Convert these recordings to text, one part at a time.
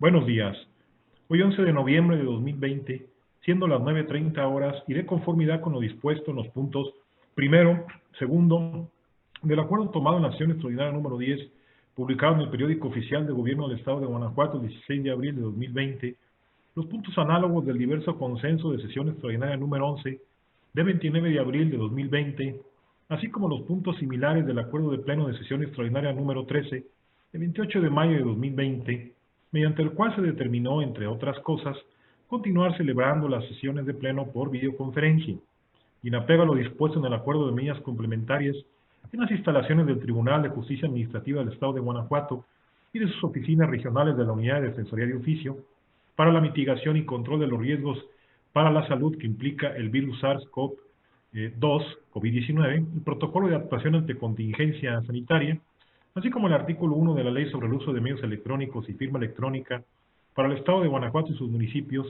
Buenos días. Hoy 11 de noviembre de 2020, siendo las 9:30 horas, y de conformidad con lo dispuesto en los puntos primero, segundo, del acuerdo tomado en la sesión extraordinaria número 10, publicado en el periódico oficial de Gobierno del Estado de Guanajuato el 16 de abril de 2020, los puntos análogos del diverso consenso de sesión extraordinaria número 11, de 29 de abril de 2020, así como los puntos similares del acuerdo de pleno de sesión extraordinaria número 13, de 28 de mayo de 2020, mediante el cual se determinó, entre otras cosas, continuar celebrando las sesiones de pleno por videoconferencia, y en apego a lo dispuesto en el acuerdo de medidas complementarias en las instalaciones del Tribunal de Justicia Administrativa del Estado de Guanajuato y de sus oficinas regionales de la Unidad de Defensoría de Oficio, para la mitigación y control de los riesgos para la salud que implica el virus SARS-CoV-2, COVID-19, el protocolo de actuación ante contingencia sanitaria, así como el artículo 1 de la Ley sobre el uso de medios electrónicos y firma electrónica para el Estado de Guanajuato y sus municipios,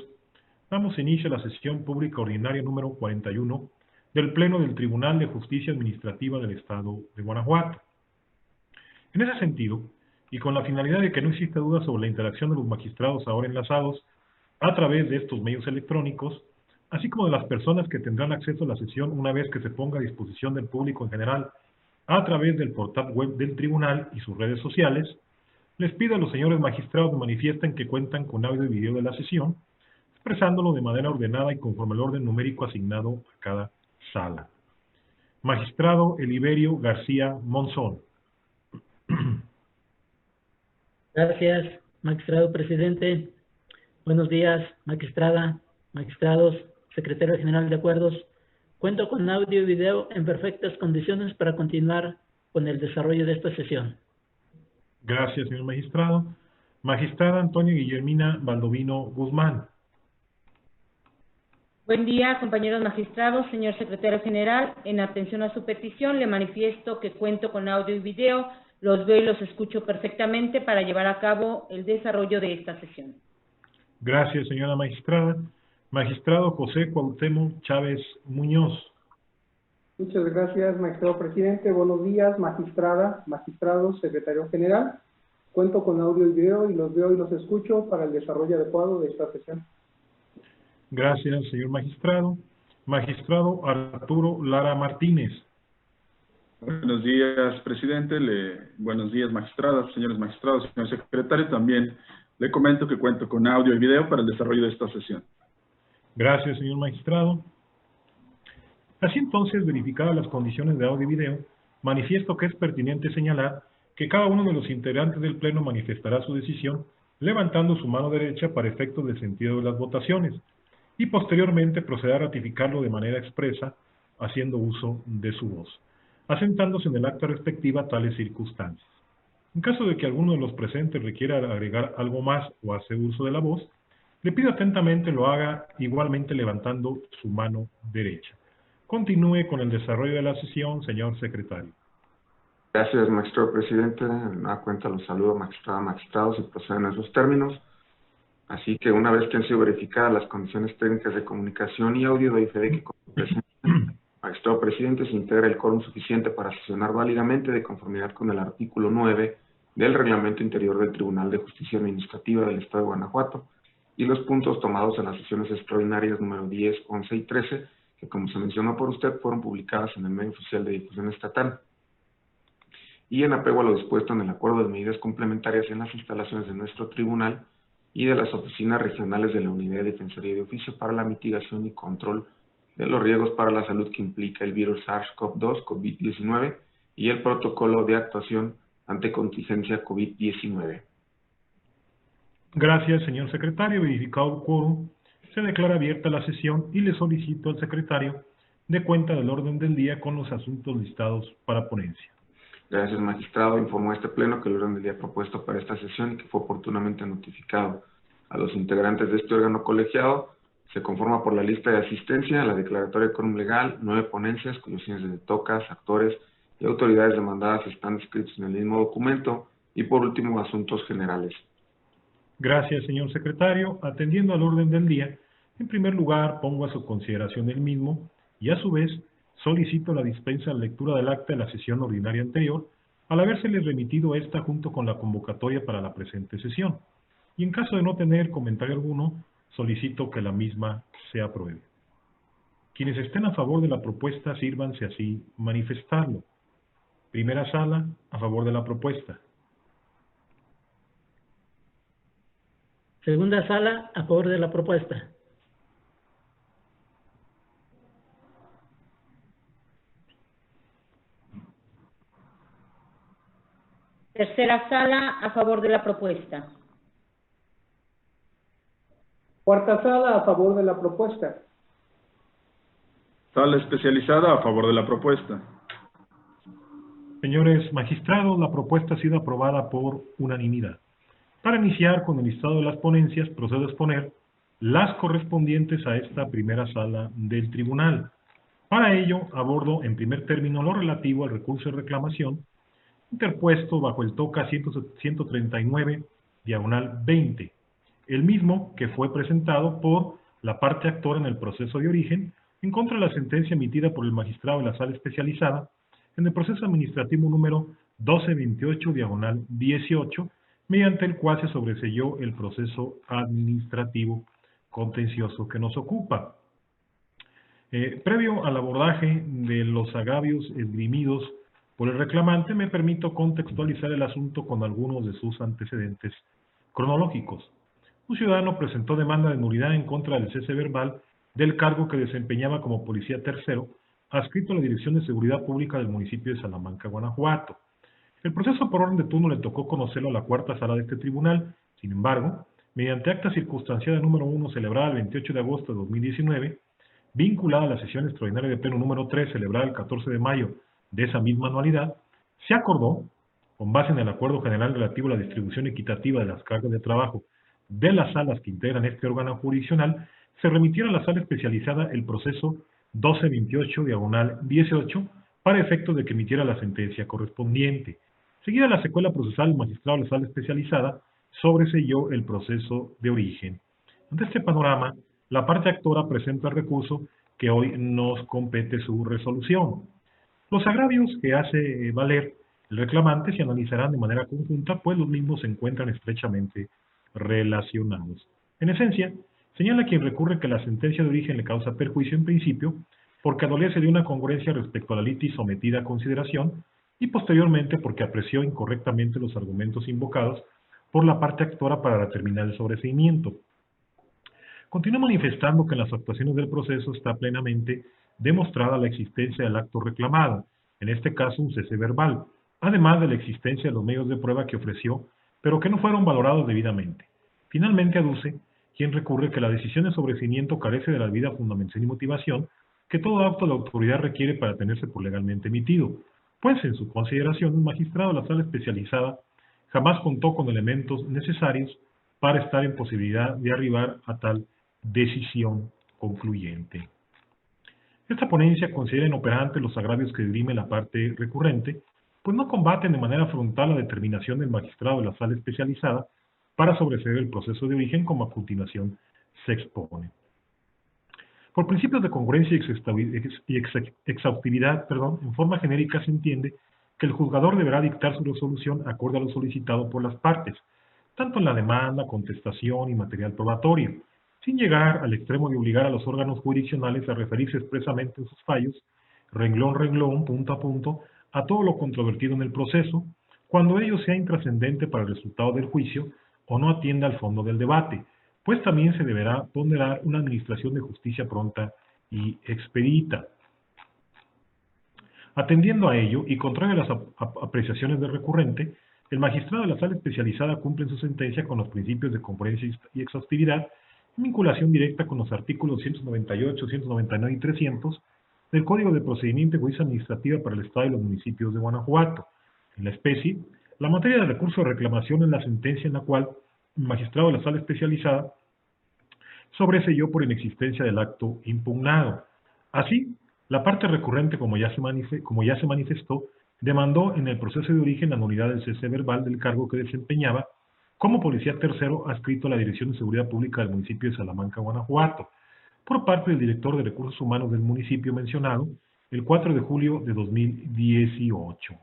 damos inicio a la sesión pública ordinaria número 41 del Pleno del Tribunal de Justicia Administrativa del Estado de Guanajuato. En ese sentido, y con la finalidad de que no exista duda sobre la interacción de los magistrados ahora enlazados a través de estos medios electrónicos, así como de las personas que tendrán acceso a la sesión una vez que se ponga a disposición del público en general a través del portal web del tribunal y sus redes sociales, les pido a los señores magistrados que manifiesten que cuentan con audio y video de la sesión, expresándolo de manera ordenada y conforme al orden numérico asignado a cada sala. Magistrado Eliberio García Monzón. Gracias, magistrado presidente. Buenos días, magistrada, magistrados, secretario general de acuerdos. Cuento con audio y video en perfectas condiciones para continuar con el desarrollo de esta sesión. Gracias, señor magistrado. Magistrada Antonia Guillermina Baldovino Guzmán. Buen día, compañeros magistrados, señor secretario general. En atención a su petición, le manifiesto que cuento con audio y video, los veo y los escucho perfectamente para llevar a cabo el desarrollo de esta sesión. Gracias, señora magistrada. Magistrado José Cuauhtémoc Chávez Muñoz. Muchas gracias, magistrado presidente. Buenos días, magistrada, magistrados, secretario general. Cuento con audio y video y los veo y los escucho para el desarrollo adecuado de esta sesión. Gracias, señor magistrado. Magistrado Arturo Lara Martínez. Buenos días, presidente. Buenos días, magistradas, señores magistrados, señor secretario. También le comento que cuento con audio y video para el desarrollo de esta sesión. Gracias, señor magistrado. Así entonces, verificadas las condiciones de audio y video, manifiesto que es pertinente señalar que cada uno de los integrantes del Pleno manifestará su decisión levantando su mano derecha para efectos del sentido de las votaciones y posteriormente procederá a ratificarlo de manera expresa, haciendo uso de su voz, asentándose en el acta respectiva tales circunstancias. En caso de que alguno de los presentes requiera agregar algo más o hacer uso de la voz, le pido atentamente lo haga igualmente levantando su mano derecha. Continúe con el desarrollo de la sesión, señor secretario. Gracias, magistrado presidente. En nueva cuenta los saludo, magistrados, y proceden a esos términos. Así que una vez que han sido verificadas las condiciones técnicas de comunicación y audio, doy fe de que con su presencia, magistrado presidente, se integra el quórum suficiente para sesionar válidamente de conformidad con el artículo 9 del Reglamento Interior del Tribunal de Justicia Administrativa del Estado de Guanajuato y los puntos tomados en las sesiones extraordinarias número 10, 11 y 13, que como se mencionó por usted, fueron publicadas en el medio oficial de difusión estatal. Y en apego a lo dispuesto en el acuerdo de medidas complementarias en las instalaciones de nuestro tribunal y de las oficinas regionales de la Unidad de Defensoría de Oficio para la mitigación y control de los riesgos para la salud que implica el virus SARS-CoV-2, COVID-19 y el protocolo de actuación ante contingencia COVID-19. Gracias, señor secretario. Verificado el quórum, se declara abierta la sesión y le solicito al secretario dé cuenta del orden del día con los asuntos listados para ponencia. Gracias, magistrado. Informó a este pleno que el orden del día propuesto para esta sesión y que fue oportunamente notificado a los integrantes de este órgano colegiado se conforma por la lista de asistencia, la declaratoria de quórum legal, 9 ponencias cuyos fines de tocas, actores y autoridades demandadas están descritos en el mismo documento y por último asuntos generales. Gracias, señor secretario. Atendiendo al orden del día, en primer lugar pongo a su consideración el mismo y a su vez solicito la dispensa de lectura del acta de la sesión ordinaria anterior, al habérsele remitido esta junto con la convocatoria para la presente sesión. y en caso de no tener comentario alguno, solicito que la misma se apruebe. Quienes estén a favor de la propuesta, sírvanse así manifestarlo. Primera sala, a favor de la propuesta. Segunda sala, a favor de la propuesta. Tercera sala, a favor de la propuesta. Cuarta sala, a favor de la propuesta. Sala especializada a favor de la propuesta. Señores magistrados, la propuesta ha sido aprobada por unanimidad. Para iniciar con el listado de las ponencias, procedo a exponer las correspondientes a esta primera sala del tribunal. Para ello, abordo en primer término lo relativo al recurso de reclamación interpuesto bajo el TOCA 139/20, el mismo que fue presentado por la parte actora en el proceso de origen en contra de la sentencia emitida por el magistrado de la sala especializada en el proceso administrativo número 1228/18, mediante el cual se sobreseyó el proceso administrativo contencioso que nos ocupa. Previo al abordaje de los agravios esgrimidos por el reclamante, me permito contextualizar el asunto con algunos de sus antecedentes cronológicos. Un ciudadano presentó demanda de nulidad en contra del cese verbal del cargo que desempeñaba como policía tercero, adscrito a la Dirección de Seguridad Pública del municipio de Salamanca, Guanajuato. El proceso por orden de turno le tocó conocerlo a la cuarta sala de este tribunal. Sin embargo, mediante acta circunstanciada número 1 celebrada el 28 de agosto de 2019, vinculada a la sesión extraordinaria de pleno número 3 celebrada el 14 de mayo de esa misma anualidad, se acordó, con base en el acuerdo general relativo a la distribución equitativa de las cargas de trabajo de las salas que integran este órgano jurisdiccional, se remitiera a la sala especializada el proceso 1228/18 para efectos de que emitiera la sentencia correspondiente. Seguida la secuela procesal, el magistrado de la sala especializada sobreseyó el proceso de origen. Ante este panorama, la parte actora presenta el recurso que hoy nos compete su resolución. Los agravios que hace valer el reclamante se analizarán de manera conjunta, pues los mismos se encuentran estrechamente relacionados. En esencia, señala quien recurre que la sentencia de origen le causa perjuicio en principio, porque adolece de una congruencia respecto a la litis sometida a consideración, y posteriormente porque apreció incorrectamente los argumentos invocados por la parte actora para determinar el sobreseimiento. Continúa manifestando que en las actuaciones del proceso está plenamente demostrada la existencia del acto reclamado, en este caso un cese verbal, además de la existencia de los medios de prueba que ofreció, pero que no fueron valorados debidamente. Finalmente aduce quien recurre que la decisión de sobreseimiento carece de la debida fundamentación y motivación que todo acto de la autoridad requiere para tenerse por legalmente emitido, pues en su consideración el magistrado de la sala especializada jamás contó con elementos necesarios para estar en posibilidad de arribar a tal decisión concluyente. Esta ponencia considera inoperantes los agravios que dirime la parte recurrente, pues no combaten de manera frontal la determinación del magistrado de la sala especializada para sobreseer el proceso de origen, como a continuación se expone. Por principios de congruencia y exhaustividad, en forma genérica se entiende que el juzgador deberá dictar su resolución acorde a lo solicitado por las partes, tanto en la demanda, contestación y material probatorio, sin llegar al extremo de obligar a los órganos jurisdiccionales a referirse expresamente en sus fallos, renglón, renglón, punto a punto, a todo lo controvertido en el proceso, cuando ello sea intrascendente para el resultado del juicio o no atienda al fondo del debate, pues también se deberá ponderar una administración de justicia pronta y expedita. Atendiendo a ello, y contrario a las apreciaciones del recurrente, el magistrado de la sala especializada cumple en su sentencia con los principios de congruencia y exhaustividad, en vinculación directa con los artículos 198, 199 y 300 del Código de Procedimiento y Justicia Administrativa para el Estado y los municipios de Guanajuato. En la especie, la materia de recurso de reclamación es la sentencia en la cual el magistrado de la sala especializada sobreseyó por inexistencia del acto impugnado. Así, la parte recurrente, como ya se manifestó, demandó en el proceso de origen la nulidad del cese verbal del cargo que desempeñaba como policía tercero adscrito a la Dirección de Seguridad Pública del municipio de Salamanca, Guanajuato, por parte del director de Recursos Humanos del municipio mencionado, el 4 de julio de 2018.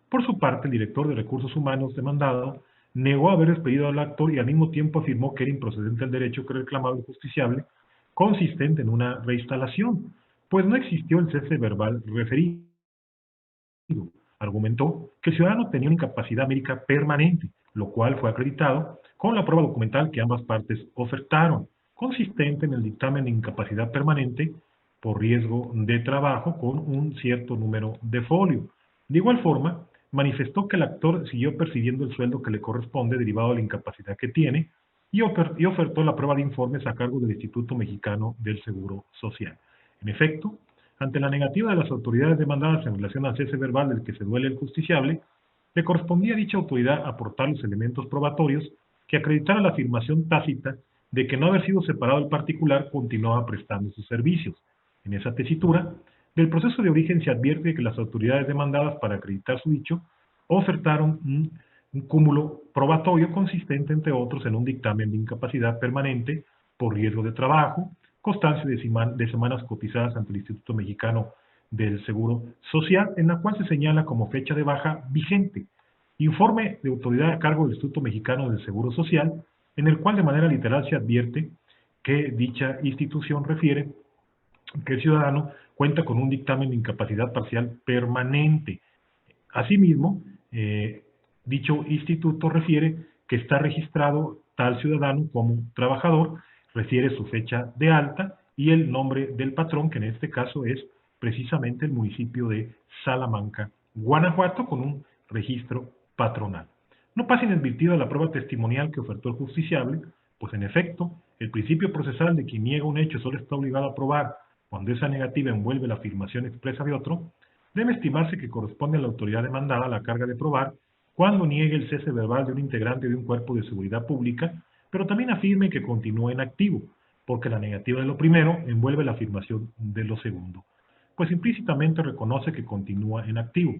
Por su parte, el director de Recursos Humanos demandado negó haber despedido al actor y al mismo tiempo afirmó que era improcedente el derecho que reclamaba el justiciable, consistente en una reinstalación, pues no existió el cese verbal referido. Argumentó que el ciudadano tenía una incapacidad médica permanente, lo cual fue acreditado con la prueba documental que ambas partes ofertaron, consistente en el dictamen de incapacidad permanente por riesgo de trabajo con un cierto número de folio. De igual forma, manifestó que el actor siguió percibiendo el sueldo que le corresponde derivado de la incapacidad que tiene y ofertó la prueba de informes a cargo del Instituto Mexicano del Seguro Social. En efecto, ante la negativa de las autoridades demandadas en relación al cese verbal del que se duele el justiciable, le correspondía a dicha autoridad aportar los elementos probatorios que acreditaran la afirmación tácita de que no haber sido separado el particular continuaba prestando sus servicios. En esa tesitura, del proceso de origen se advierte que las autoridades demandadas para acreditar su dicho ofertaron un cúmulo probatorio consistente, entre otros, en un dictamen de incapacidad permanente por riesgo de trabajo, constancia de semanas cotizadas ante el Instituto Mexicano del Seguro Social, en la cual se señala como fecha de baja vigente, informe de autoridad a cargo del Instituto Mexicano del Seguro Social, en el cual de manera literal se advierte que dicha institución refiere que el ciudadano cuenta con un dictamen de incapacidad parcial permanente. Asimismo, dicho instituto refiere que está registrado tal ciudadano como trabajador, refiere su fecha de alta y el nombre del patrón, que en este caso es precisamente el municipio de Salamanca, Guanajuato, con un registro patronal. No pasa inadvertida la prueba testimonial que ofertó el justiciable, pues en efecto, el principio procesal de quien niega un hecho solo está obligado a probar cuando esa negativa envuelve la afirmación expresa de otro, debe estimarse que corresponde a la autoridad demandada la carga de probar cuando niegue el cese verbal de un integrante de un cuerpo de seguridad pública, pero también afirme que continúa en activo, porque la negativa de lo primero envuelve la afirmación de lo segundo, pues implícitamente reconoce que continúa en activo.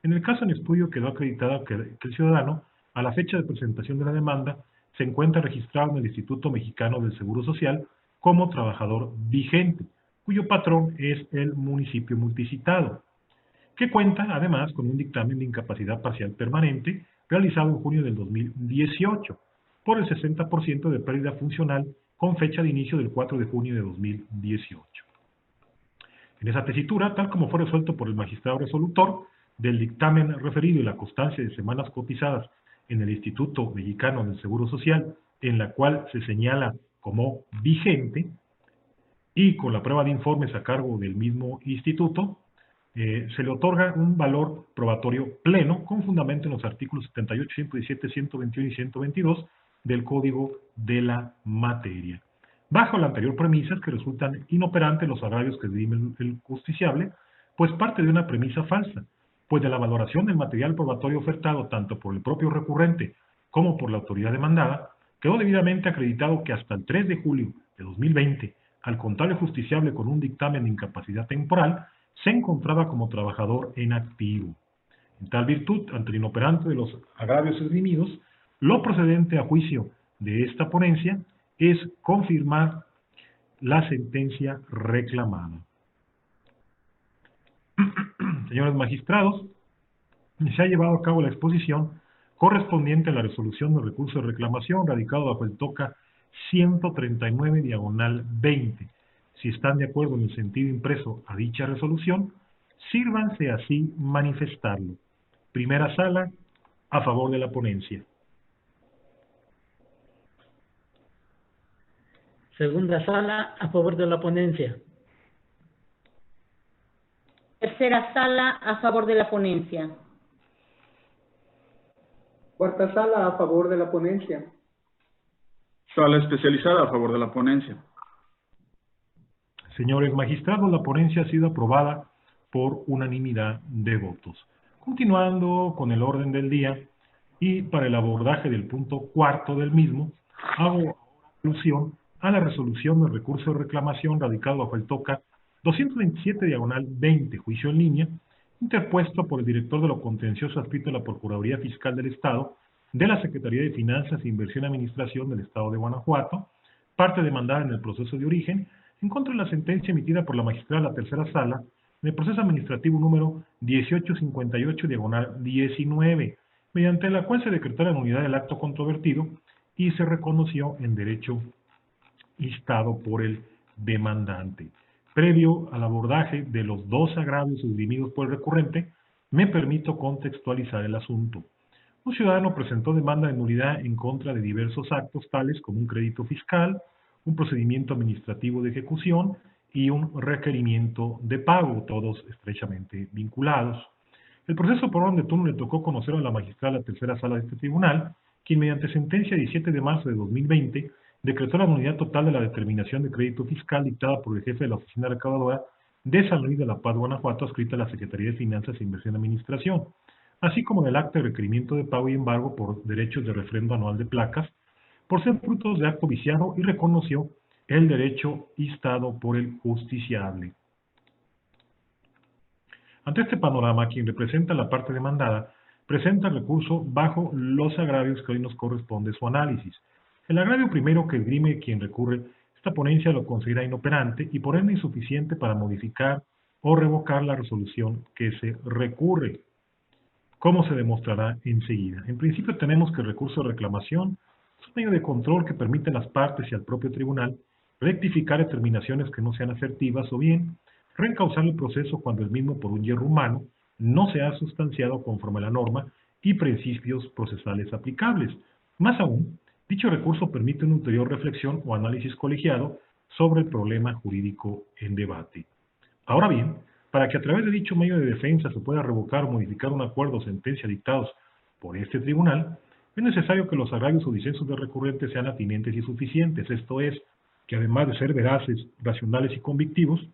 En el caso en estudio quedó acreditado que el ciudadano, a la fecha de presentación de la demanda, se encuentra registrado en el Instituto Mexicano del Seguro Social como trabajador vigente, cuyo patrón es el municipio multicitado, que cuenta además con un dictamen de incapacidad parcial permanente realizado en junio del 2018 por el 60% de pérdida funcional con fecha de inicio del 4 de junio de 2018. En esa tesitura, tal como fue resuelto por el magistrado resolutor del dictamen referido y la constancia de semanas cotizadas en el Instituto Mexicano del Seguro Social, en la cual se señala como vigente, y con la prueba de informes a cargo del mismo instituto, se le otorga un valor probatorio pleno con fundamento en los artículos 78, 117, 121 y 122 del Código de la Materia. Bajo la anterior premisa, que resultan inoperantes los agravios que dirime el justiciable, pues parte de una premisa falsa, pues de la valoración del material probatorio ofertado tanto por el propio recurrente como por la autoridad demandada, quedó debidamente acreditado que hasta el 3 de julio de 2020, al contar el justiciable con un dictamen de incapacidad temporal, se encontraba como trabajador en activo. En tal virtud, ante el inoperante de los agravios esgrimidos, lo procedente a juicio de esta ponencia es confirmar la sentencia reclamada. Señores magistrados, se ha llevado a cabo la exposición correspondiente a la resolución del recurso de reclamación radicado bajo el TOCA 139/20. Si están de acuerdo en el sentido impreso a dicha resolución, sírvanse así manifestarlo. Primera sala, a favor de la ponencia. Segunda sala, a favor de la ponencia. Tercera sala, a favor de la ponencia. Cuarta sala, a favor de la ponencia. Sala especializada a favor de la ponencia. Señores magistrados, la ponencia ha sido aprobada por unanimidad de votos. Continuando con el orden del día y para el abordaje del punto cuarto del mismo, hago alusión a la resolución del recurso de reclamación radicado bajo el TOCA 227/20, juicio en línea, interpuesto por el director de lo contencioso adscrito a la Procuraduría Fiscal del Estado, de la Secretaría de Finanzas e Inversión y Administración del Estado de Guanajuato, parte demandada en el proceso de origen, en contra de la sentencia emitida por la magistrada de la tercera sala en el proceso administrativo número 1858/19, mediante la cual se decretó la nulidad del acto controvertido y se reconoció en derecho instado por el demandante. Previo al abordaje de los dos agravios esgrimidos por el recurrente, me permito contextualizar el asunto. Un ciudadano presentó demanda de nulidad en contra de diversos actos, tales como un crédito fiscal, un procedimiento administrativo de ejecución y un requerimiento de pago, todos estrechamente vinculados. El proceso por orden de turno le tocó conocer a la magistrada de la tercera sala de este tribunal, quien mediante sentencia 17 de marzo de 2020 decretó la nulidad total de la determinación de crédito fiscal dictada por el jefe de la Oficina Recaudadora de San Luis de la Paz, Guanajuato, adscrita a la Secretaría de Finanzas e Inversión y Administración, así como del acta de requerimiento de pago y embargo por derechos de refrendo anual de placas, por ser frutos de acto viciado, y reconoció el derecho instado por el justiciable. Ante este panorama, quien representa la parte demandada presenta el recurso bajo los agravios que hoy nos corresponde su análisis. El agravio primero que esgrime quien recurre, esta ponencia lo considera inoperante y por ende insuficiente para modificar o revocar la resolución que se recurre, como se demostrará enseguida. En principio tenemos que el recurso de reclamación es un medio de control que permite a las partes y al propio tribunal rectificar determinaciones que no sean asertivas o bien reencauzar el proceso cuando el mismo por un hierro humano no se ha sustanciado conforme a la norma y principios procesales aplicables. Más aún, dicho recurso permite una ulterior reflexión o análisis colegiado sobre el problema jurídico en debate. Ahora bien, para que a través de dicho medio de defensa se pueda revocar o modificar un acuerdo o sentencia dictados por este tribunal, es necesario que los agravios o disensos del recurrente sean atinentes y suficientes, esto es, que además de ser veraces, racionales y convictivos,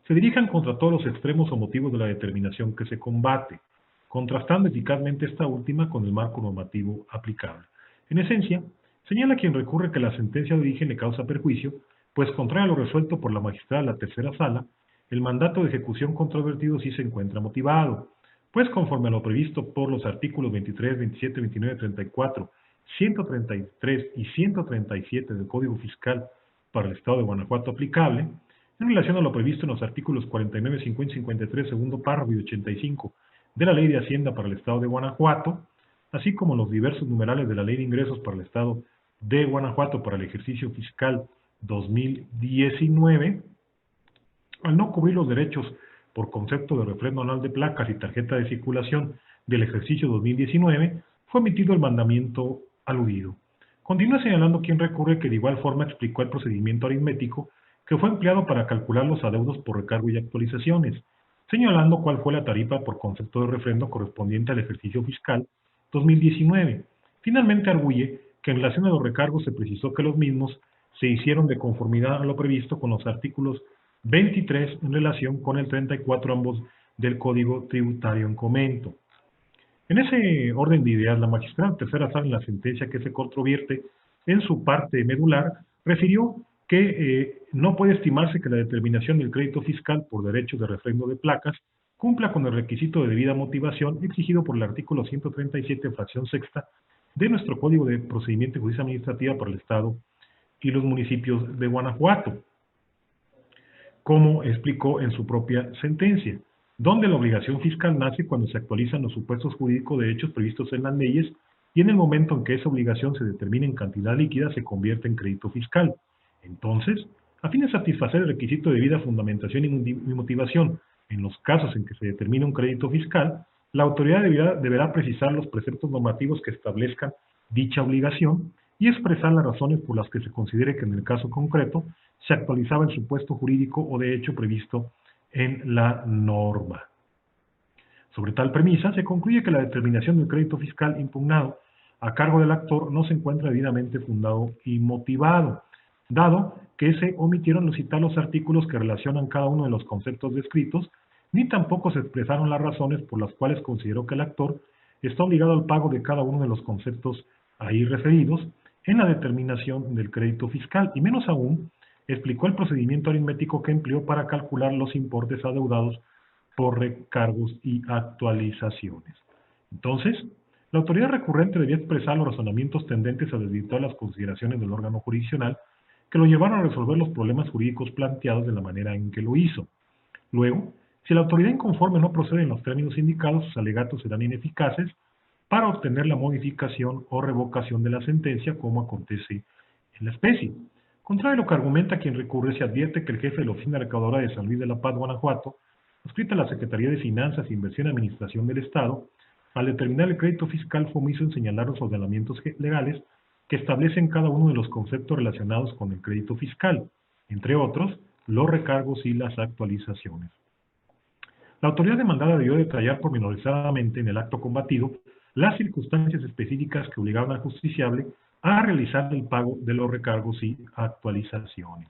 se dirijan contra todos los extremos o motivos de la determinación que se combate, contrastando eficazmente esta última con el marco normativo aplicable. En esencia, señala quien recurre que la sentencia de origen le causa perjuicio, pues contrario a lo resuelto por la magistrada de la tercera sala, el mandato de ejecución controvertido sí se encuentra motivado, pues conforme a lo previsto por los artículos 23, 27, 29, 34, 133 y 137 del Código Fiscal para el Estado de Guanajuato aplicable, en relación a lo previsto en los artículos 49, 50 y 53, segundo párrafo y 85 de la Ley de Hacienda para el Estado de Guanajuato, así como los diversos numerales de la Ley de Ingresos para el Estado de Guanajuato para el ejercicio fiscal 2019, al no cubrir los derechos por concepto de refrendo anual de placas y tarjeta de circulación del ejercicio 2019, fue emitido el mandamiento aludido. Continúa señalando quien recurre que de igual forma explicó el procedimiento aritmético que fue empleado para calcular los adeudos por recargo y actualizaciones, señalando cuál fue la tarifa por concepto de refrendo correspondiente al ejercicio fiscal 2019. Finalmente arguye que en relación a los recargos se precisó que los mismos se hicieron de conformidad a lo previsto con los artículos 23 en relación con el 34 ambos del Código Tributario en comento. En ese orden de ideas, la magistrada tercera sala en la sentencia que se controvierte en su parte medular refirió que no puede estimarse que la determinación del crédito fiscal por derechos de refrendo de placas cumpla con el requisito de debida motivación exigido por el artículo 137, fracción sexta, de nuestro Código de Procedimiento y Justicia Administrativa para el Estado y los municipios de Guanajuato, como explicó en su propia sentencia, donde la obligación fiscal nace cuando se actualizan los supuestos jurídicos de hechos previstos en las leyes y en el momento en que esa obligación se determina en cantidad líquida se convierte en crédito fiscal. Entonces, a fin de satisfacer el requisito de debida fundamentación y motivación en los casos en que se determina un crédito fiscal, la autoridad deberá precisar los preceptos normativos que establezcan dicha obligación y expresar las razones por las que se considere que en el caso concreto se actualizaba el supuesto jurídico o de hecho previsto en la norma. Sobre tal premisa, se concluye que la determinación del crédito fiscal impugnado a cargo del actor no se encuentra debidamente fundado y motivado, dado que se omitieron los citar los artículos que relacionan cada uno de los conceptos descritos, ni tampoco se expresaron las razones por las cuales consideró que el actor está obligado al pago de cada uno de los conceptos ahí referidos en la determinación del crédito fiscal, y menos aún explicó el procedimiento aritmético que empleó para calcular los importes adeudados por recargos y actualizaciones. Entonces, la autoridad recurrente debía expresar los razonamientos tendentes a desvirtuar las consideraciones del órgano jurisdiccional que lo llevaron a resolver los problemas jurídicos planteados de la manera en que lo hizo. Luego, si la autoridad inconforme no procede en los términos indicados, sus alegatos serán ineficaces para obtener la modificación o revocación de la sentencia, como acontece en la especie. Contrario a lo que argumenta quien recurre, se advierte que el jefe de la Oficina Recaudadora de San Luis de la Paz, Guanajuato, adscrita a la Secretaría de Finanzas, Inversión y Administración del Estado, al determinar el crédito fiscal fue omiso en señalar los ordenamientos legales que establecen cada uno de los conceptos relacionados con el crédito fiscal, entre otros, los recargos y las actualizaciones. La autoridad demandada debió detallar pormenorizadamente en el acto combatido las circunstancias específicas que obligaban al justiciable a realizar el pago de los recargos y actualizaciones,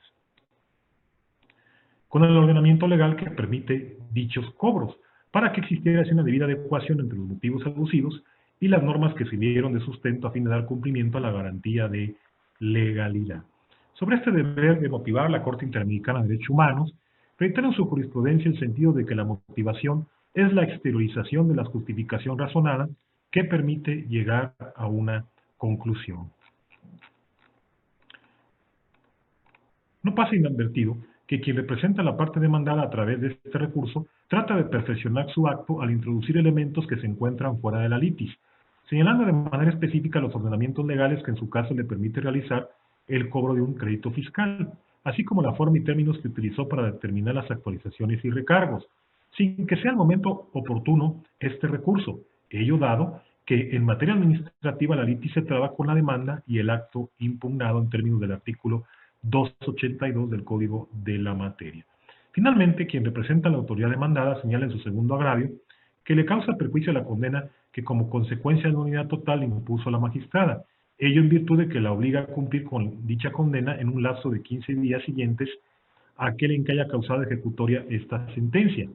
con el ordenamiento legal que permite dichos cobros, para que existiera así una debida adecuación entre los motivos abusivos y las normas que sirvieron de sustento a fin de dar cumplimiento a la garantía de legalidad. Sobre este deber de motivar, la Corte Interamericana de Derechos Humanos reitera en su jurisprudencia el sentido de que la motivación es la exteriorización de la justificación razonada que permite llegar a una conclusión. No pasa inadvertido que quien representa a la parte demandada a través de este recurso trata de perfeccionar su acto al introducir elementos que se encuentran fuera de la litis, señalando de manera específica los ordenamientos legales que en su caso le permite realizar el cobro de un crédito fiscal, así como la forma y términos que utilizó para determinar las actualizaciones y recargos, sin que sea el momento oportuno este recurso, ello dado que en materia administrativa la litis se traba con la demanda y el acto impugnado en términos del artículo 282 del Código de la Materia. Finalmente, quien representa a la autoridad demandada señala en su segundo agravio que le causa perjuicio a la condena que como consecuencia de la nulidad total impuso a la magistrada, ello en virtud de que la obliga a cumplir con dicha condena en un lapso de 15 días siguientes a aquel en que haya causado ejecutoria esta sentencia.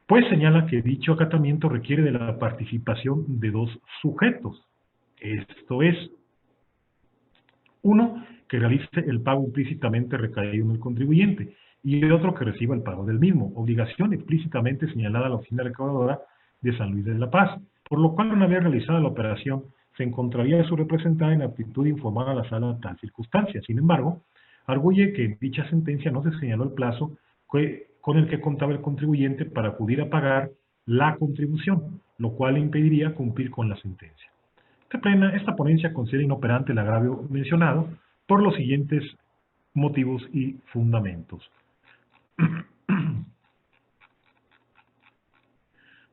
Pues señala que dicho acatamiento requiere de la participación de dos sujetos, esto es, uno que realice el pago implícitamente recaído en el contribuyente y otro que reciba el pago del mismo, obligación explícitamente señalada a la Oficina Recaudadora de San Luis de la Paz, por lo cual una vez realizada la operación se encontraría su representada en aptitud de informar a la sala tal circunstancia. Sin embargo, arguye que en dicha sentencia no se señaló el plazo con el que contaba el contribuyente para acudir a pagar la contribución, lo cual le impediría cumplir con la sentencia. Esta ponencia considera inoperante el agravio mencionado por los siguientes motivos y fundamentos.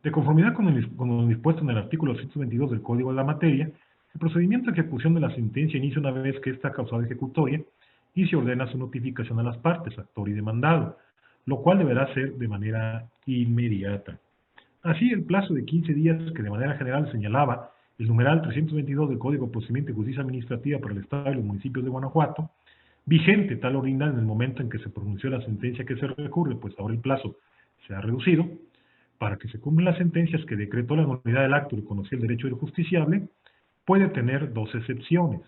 De conformidad con lo dispuesto en el artículo 122 del Código de la Materia, el procedimiento de ejecución de la sentencia inicia una vez que está causada ejecutoria y se ordena su notificación a las partes, actor y demandado, lo cual deberá ser de manera inmediata. Así, el plazo de 15 días que de manera general señalaba el numeral 322 del Código de Procedimiento y Justicia Administrativa para el Estado y los municipios de Guanajuato, vigente tal ordinal en el momento en que se pronunció la sentencia que se recurre, pues ahora el plazo se ha reducido, para que se cumplan las sentencias que decretó la nulidad del acto y reconoció el derecho del justiciable, puede tener dos excepciones.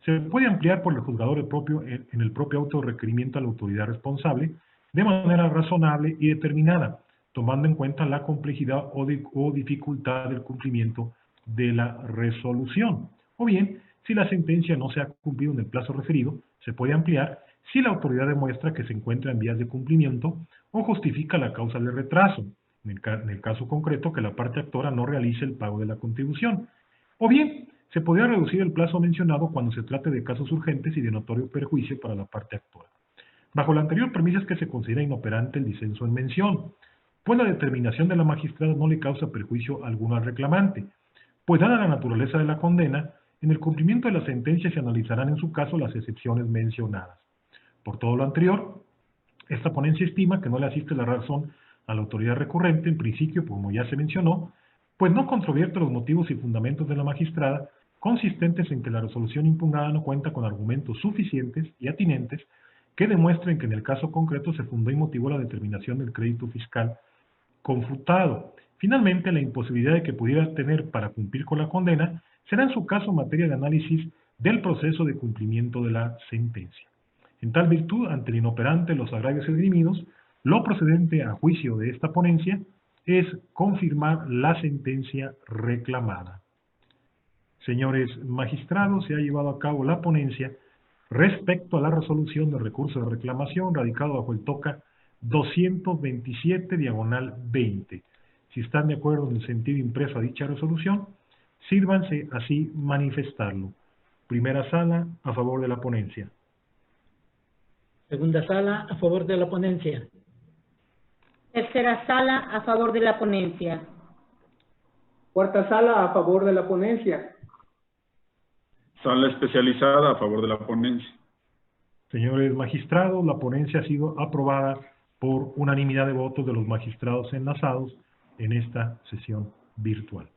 Se puede ampliar por el juzgador en el propio auto de requerimiento a la autoridad responsable de manera razonable y determinada, tomando en cuenta la complejidad o dificultad del cumplimiento de la resolución. O bien, si la sentencia no se ha cumplido en el plazo referido, se puede ampliar si la autoridad demuestra que se encuentra en vías de cumplimiento o justifica la causa del retraso, en el caso concreto que la parte actora no realice el pago de la contribución. O bien, se podría reducir el plazo mencionado cuando se trate de casos urgentes y de notorio perjuicio para la parte actora. Bajo la anterior premisa es que se considera inoperante el disenso en mención, pues la determinación de la magistrada no le causa perjuicio alguno al reclamante, pues dada la naturaleza de la condena, en el cumplimiento de la sentencia se analizarán en su caso las excepciones mencionadas. Por todo lo anterior, esta ponencia estima que no le asiste la razón a la autoridad recurrente, en principio, como ya se mencionó, pues no controvierte los motivos y fundamentos de la magistrada, consistentes en que la resolución impugnada no cuenta con argumentos suficientes y atinentes que demuestren que en el caso concreto se fundó y motivó la determinación del crédito fiscal confutado. Finalmente, la imposibilidad de que pudiera tener para cumplir con la condena será en su caso materia de análisis del proceso de cumplimiento de la sentencia. En tal virtud, ante el inoperante los agravios esgrimidos, lo procedente a juicio de esta ponencia es confirmar la sentencia reclamada. Señores magistrados, se ha llevado a cabo la ponencia respecto a la resolución del recurso de reclamación radicado bajo el TOCA 227/20. Si están de acuerdo en el sentido impreso a dicha resolución, sírvanse así manifestarlo. Primera sala, a favor de la ponencia. Segunda sala, a favor de la ponencia. Tercera sala, a favor de la ponencia. Cuarta sala, a favor de la ponencia. Sala especializada a favor de la ponencia. Señores magistrados, la ponencia ha sido aprobada por unanimidad de votos de los magistrados enlazados en esta sesión virtual.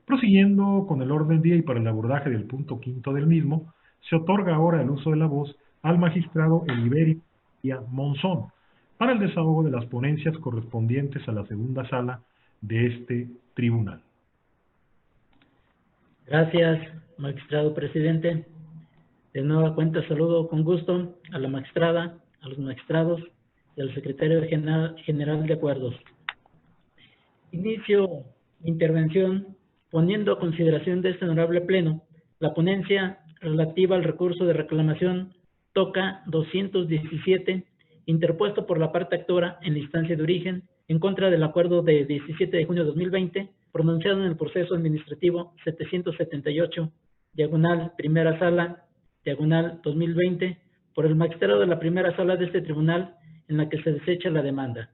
Prosiguiendo con el orden del día y para el abordaje del punto quinto del mismo, se otorga ahora el uso de la voz al magistrado Eliberio Monzón para el desahogo de las ponencias correspondientes a la segunda sala de este tribunal. Gracias, magistrado presidente. De nueva cuenta saludo con gusto a la magistrada, a los magistrados y al secretario general de acuerdos. Inicio mi intervención poniendo a consideración de este honorable pleno la ponencia relativa al recurso de reclamación TOCA 217 interpuesto por la parte actora en la instancia de origen en contra del acuerdo de 17 de junio de 2020 pronunciado en el proceso administrativo 778, diagonal primera sala, diagonal 2020, por el magistrado de la primera sala de este tribunal en la que se desecha la demanda.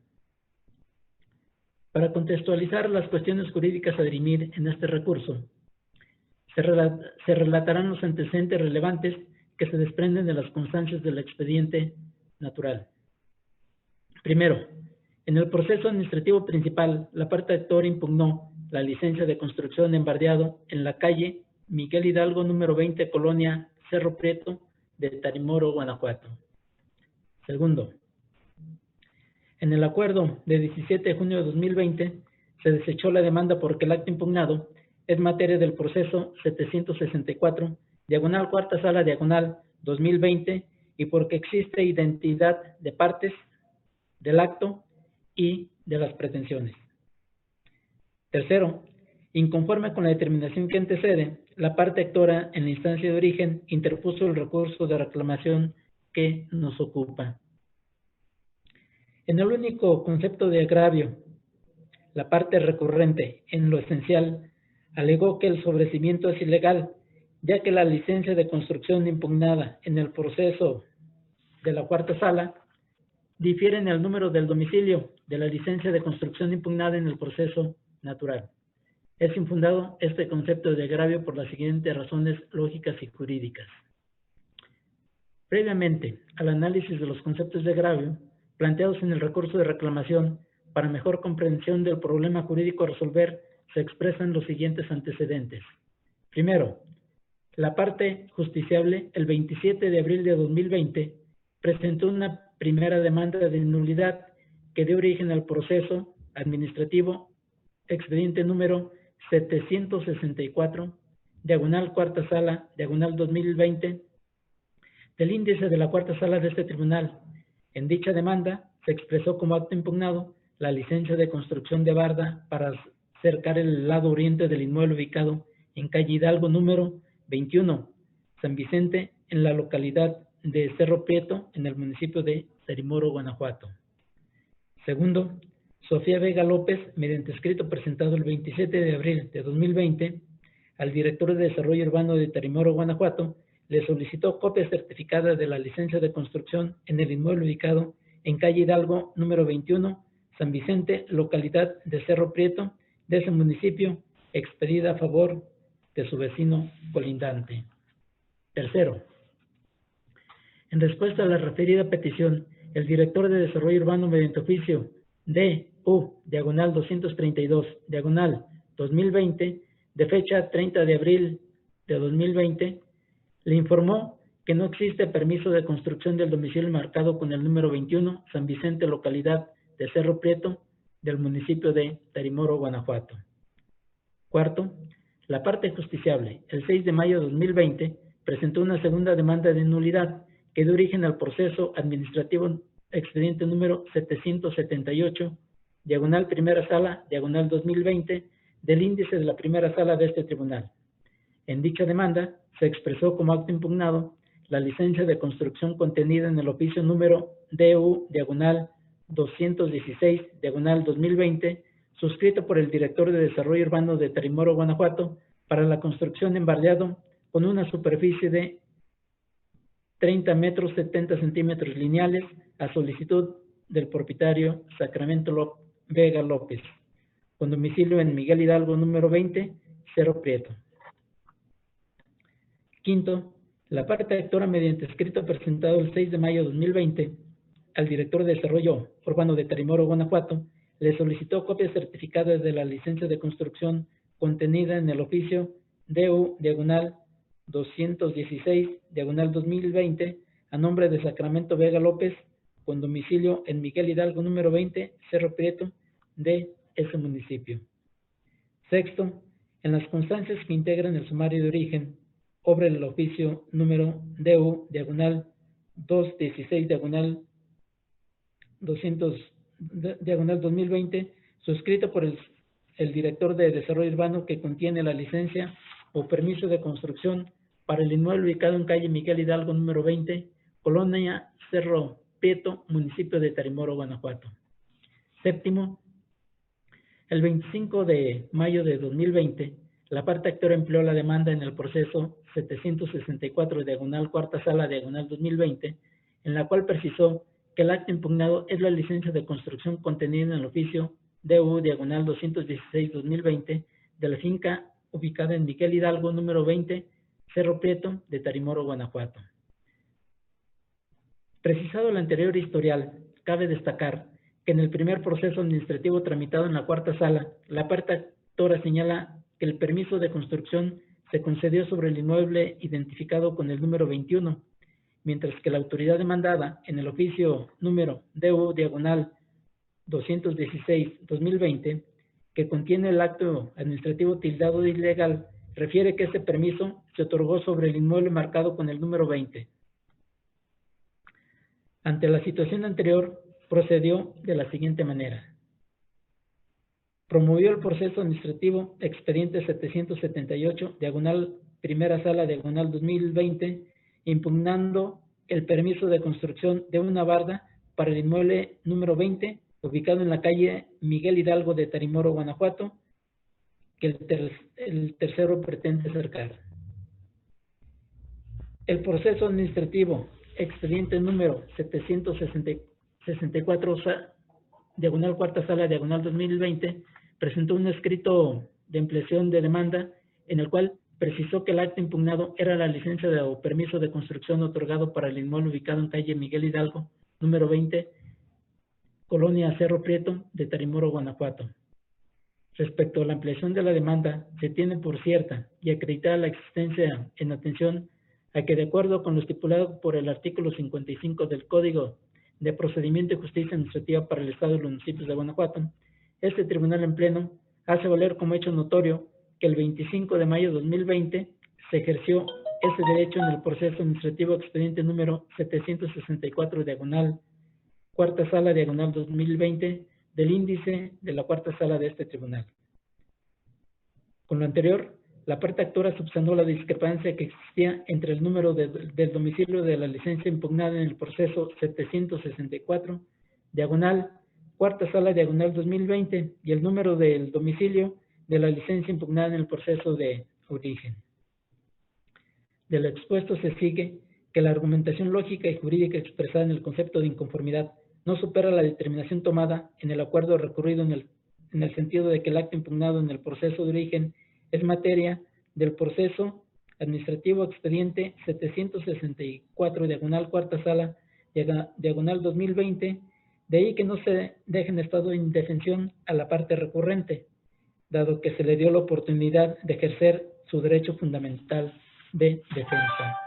Para contextualizar las cuestiones jurídicas a dirimir en este recurso, se relatarán los antecedentes relevantes que se desprenden de las constancias del expediente natural. Primero, en el proceso administrativo principal, la parte actora impugnó la licencia de construcción embardeado en la calle Miguel Hidalgo, número 20, Colonia Cerro Prieto, de Tarimoro, Guanajuato. Segundo, en el acuerdo de 17 de junio de 2020, se desechó la demanda porque el acto impugnado es materia del proceso 764, diagonal cuarta sala, diagonal 2020, y porque existe identidad de partes del acto y de las pretensiones. Tercero, inconforme con la determinación que antecede, la parte actora en la instancia de origen interpuso el recurso de reclamación que nos ocupa. En el único concepto de agravio, la parte recurrente, en lo esencial, alegó que el sobrecimiento es ilegal, ya que la licencia de construcción impugnada en el proceso de la cuarta sala difiere en el número del domicilio de la licencia de construcción impugnada en el proceso natural. Es infundado este concepto de agravio por las siguientes razones lógicas y jurídicas. Previamente al análisis de los conceptos de agravio planteados en el recurso de reclamación, para mejor comprensión del problema jurídico a resolver, se expresan los siguientes antecedentes. Primero, la parte justiciable, el 27 de abril de 2020, presentó una primera demanda de nulidad que dio origen al proceso administrativo expediente número 764, diagonal cuarta sala, diagonal 2020, del índice de la cuarta sala de este tribunal. En dicha demanda se expresó como acto impugnado la licencia de construcción de barda para cercar el lado oriente del inmueble ubicado en calle Hidalgo número 21, San Vicente, en la localidad de Cerro Prieto, en el municipio de Tarimoro, Guanajuato. Segundo, Sofía Vega López, mediante escrito presentado el 27 de abril de 2020, al director de Desarrollo Urbano de Tarimoro, Guanajuato, le solicitó copia certificada de la licencia de construcción en el inmueble ubicado en calle Hidalgo, número 21, San Vicente, localidad de Cerro Prieto, de ese municipio, expedida a favor de su vecino colindante. Tercero, en respuesta a la referida petición, el director de Desarrollo Urbano, mediante oficio D.U. diagonal 232, diagonal 2020, de fecha 30 de abril de 2020, le informó que no existe permiso de construcción del domicilio marcado con el número 21, San Vicente, localidad de Cerro Prieto, del municipio de Tarimoro, Guanajuato. Cuarto, la parte justiciable, el 6 de mayo de 2020, presentó una segunda demanda de nulidad que dio origen al proceso administrativo expediente número 778, diagonal primera sala, diagonal 2020, del índice de la primera sala de este tribunal. En dicha demanda se expresó como acto impugnado la licencia de construcción contenida en el oficio número DU, diagonal 216, diagonal 2020, suscrito por el director de Desarrollo Urbano de Tarimoro, Guanajuato, para la construcción en bardeado con una superficie de 30 metros 70 centímetros lineales a solicitud del propietario Sacramento Vega López, con domicilio en Miguel Hidalgo número 20, Cerro Prieto. Quinto, la parte actora mediante escrito presentado el 6 de mayo de 2020 al director de Desarrollo Urbano de Tarimoro, Guanajuato, le solicitó copias certificadas de la licencia de construcción contenida en el oficio DU/216/2020 a nombre de Sacramento Vega López, con domicilio en Miguel Hidalgo número 20, Cerro Prieto, de ese municipio. Sexto, en las constancias que integran el sumario de origen, obra el oficio número DU/216/2020, suscrito por el director de Desarrollo Urbano, que contiene la licencia o permiso de construcción para el inmueble ubicado en calle Miguel Hidalgo número 20, Colonia Cerro Prieto, municipio de Tarimoro, Guanajuato. Séptimo, el 25 de mayo de 2020, la parte actora empleó la demanda en el proceso 764 cuarta sala 2020, en la cual precisó que el acto impugnado es la licencia de construcción contenida en el oficio DU/216/2020 de la finca ubicada en Miguel Hidalgo número 20, Cerro Prieto, de Tarimoro, Guanajuato. Precisado el anterior historial, cabe destacar que en el primer proceso administrativo tramitado en la cuarta sala, la parte actora señala que el permiso de construcción se concedió sobre el inmueble identificado con el número 21, mientras que la autoridad demandada en el oficio número DU/216/2020, que contiene el acto administrativo tildado de ilegal, refiere que este permiso se otorgó sobre el inmueble marcado con el número 20. Ante la situación anterior, procedió de la siguiente manera. Promovió el proceso administrativo expediente 778, primera sala, 2020, impugnando el permiso de construcción de una barda para el inmueble número 20, ubicado en la calle Miguel Hidalgo de Tarimoro, Guanajuato, que el tercero pretende cercar. El proceso administrativo expediente número 764, cuarta sala, 2020, presentó un escrito de ampliación de demanda en el cual precisó que el acto impugnado era la licencia o permiso de construcción otorgado para el inmueble ubicado en calle Miguel Hidalgo, número 20, Colonia Cerro Prieto, de Tarimoro, Guanajuato. Respecto a la ampliación de la demanda, se tiene por cierta y acreditada la existencia en atención a que, de acuerdo con lo estipulado por el artículo 55 del Código de Procedimiento y Justicia Administrativa para el Estado y los municipios de Guanajuato, este tribunal en pleno hace valer como hecho notorio que el 25 de mayo de 2020 se ejerció ese derecho en el proceso administrativo expediente número 764, cuarta sala, 2020, del índice de la cuarta sala de este tribunal. Con lo anterior, la parte actora subsanó la discrepancia que existía entre el número del domicilio de la licencia impugnada en el proceso 764, cuarta sala, 2020, y el número del domicilio de la licencia impugnada en el proceso de origen. De lo expuesto se sigue que la argumentación lógica y jurídica expresada en el concepto de inconformidad no supera la determinación tomada en el acuerdo recurrido en el sentido de que el acto impugnado en el proceso de origen es materia del proceso administrativo expediente 764, cuarta sala, 2020, de ahí que no se deje en estado de indefensión a la parte recurrente, dado que se le dio la oportunidad de ejercer su derecho fundamental de defensa.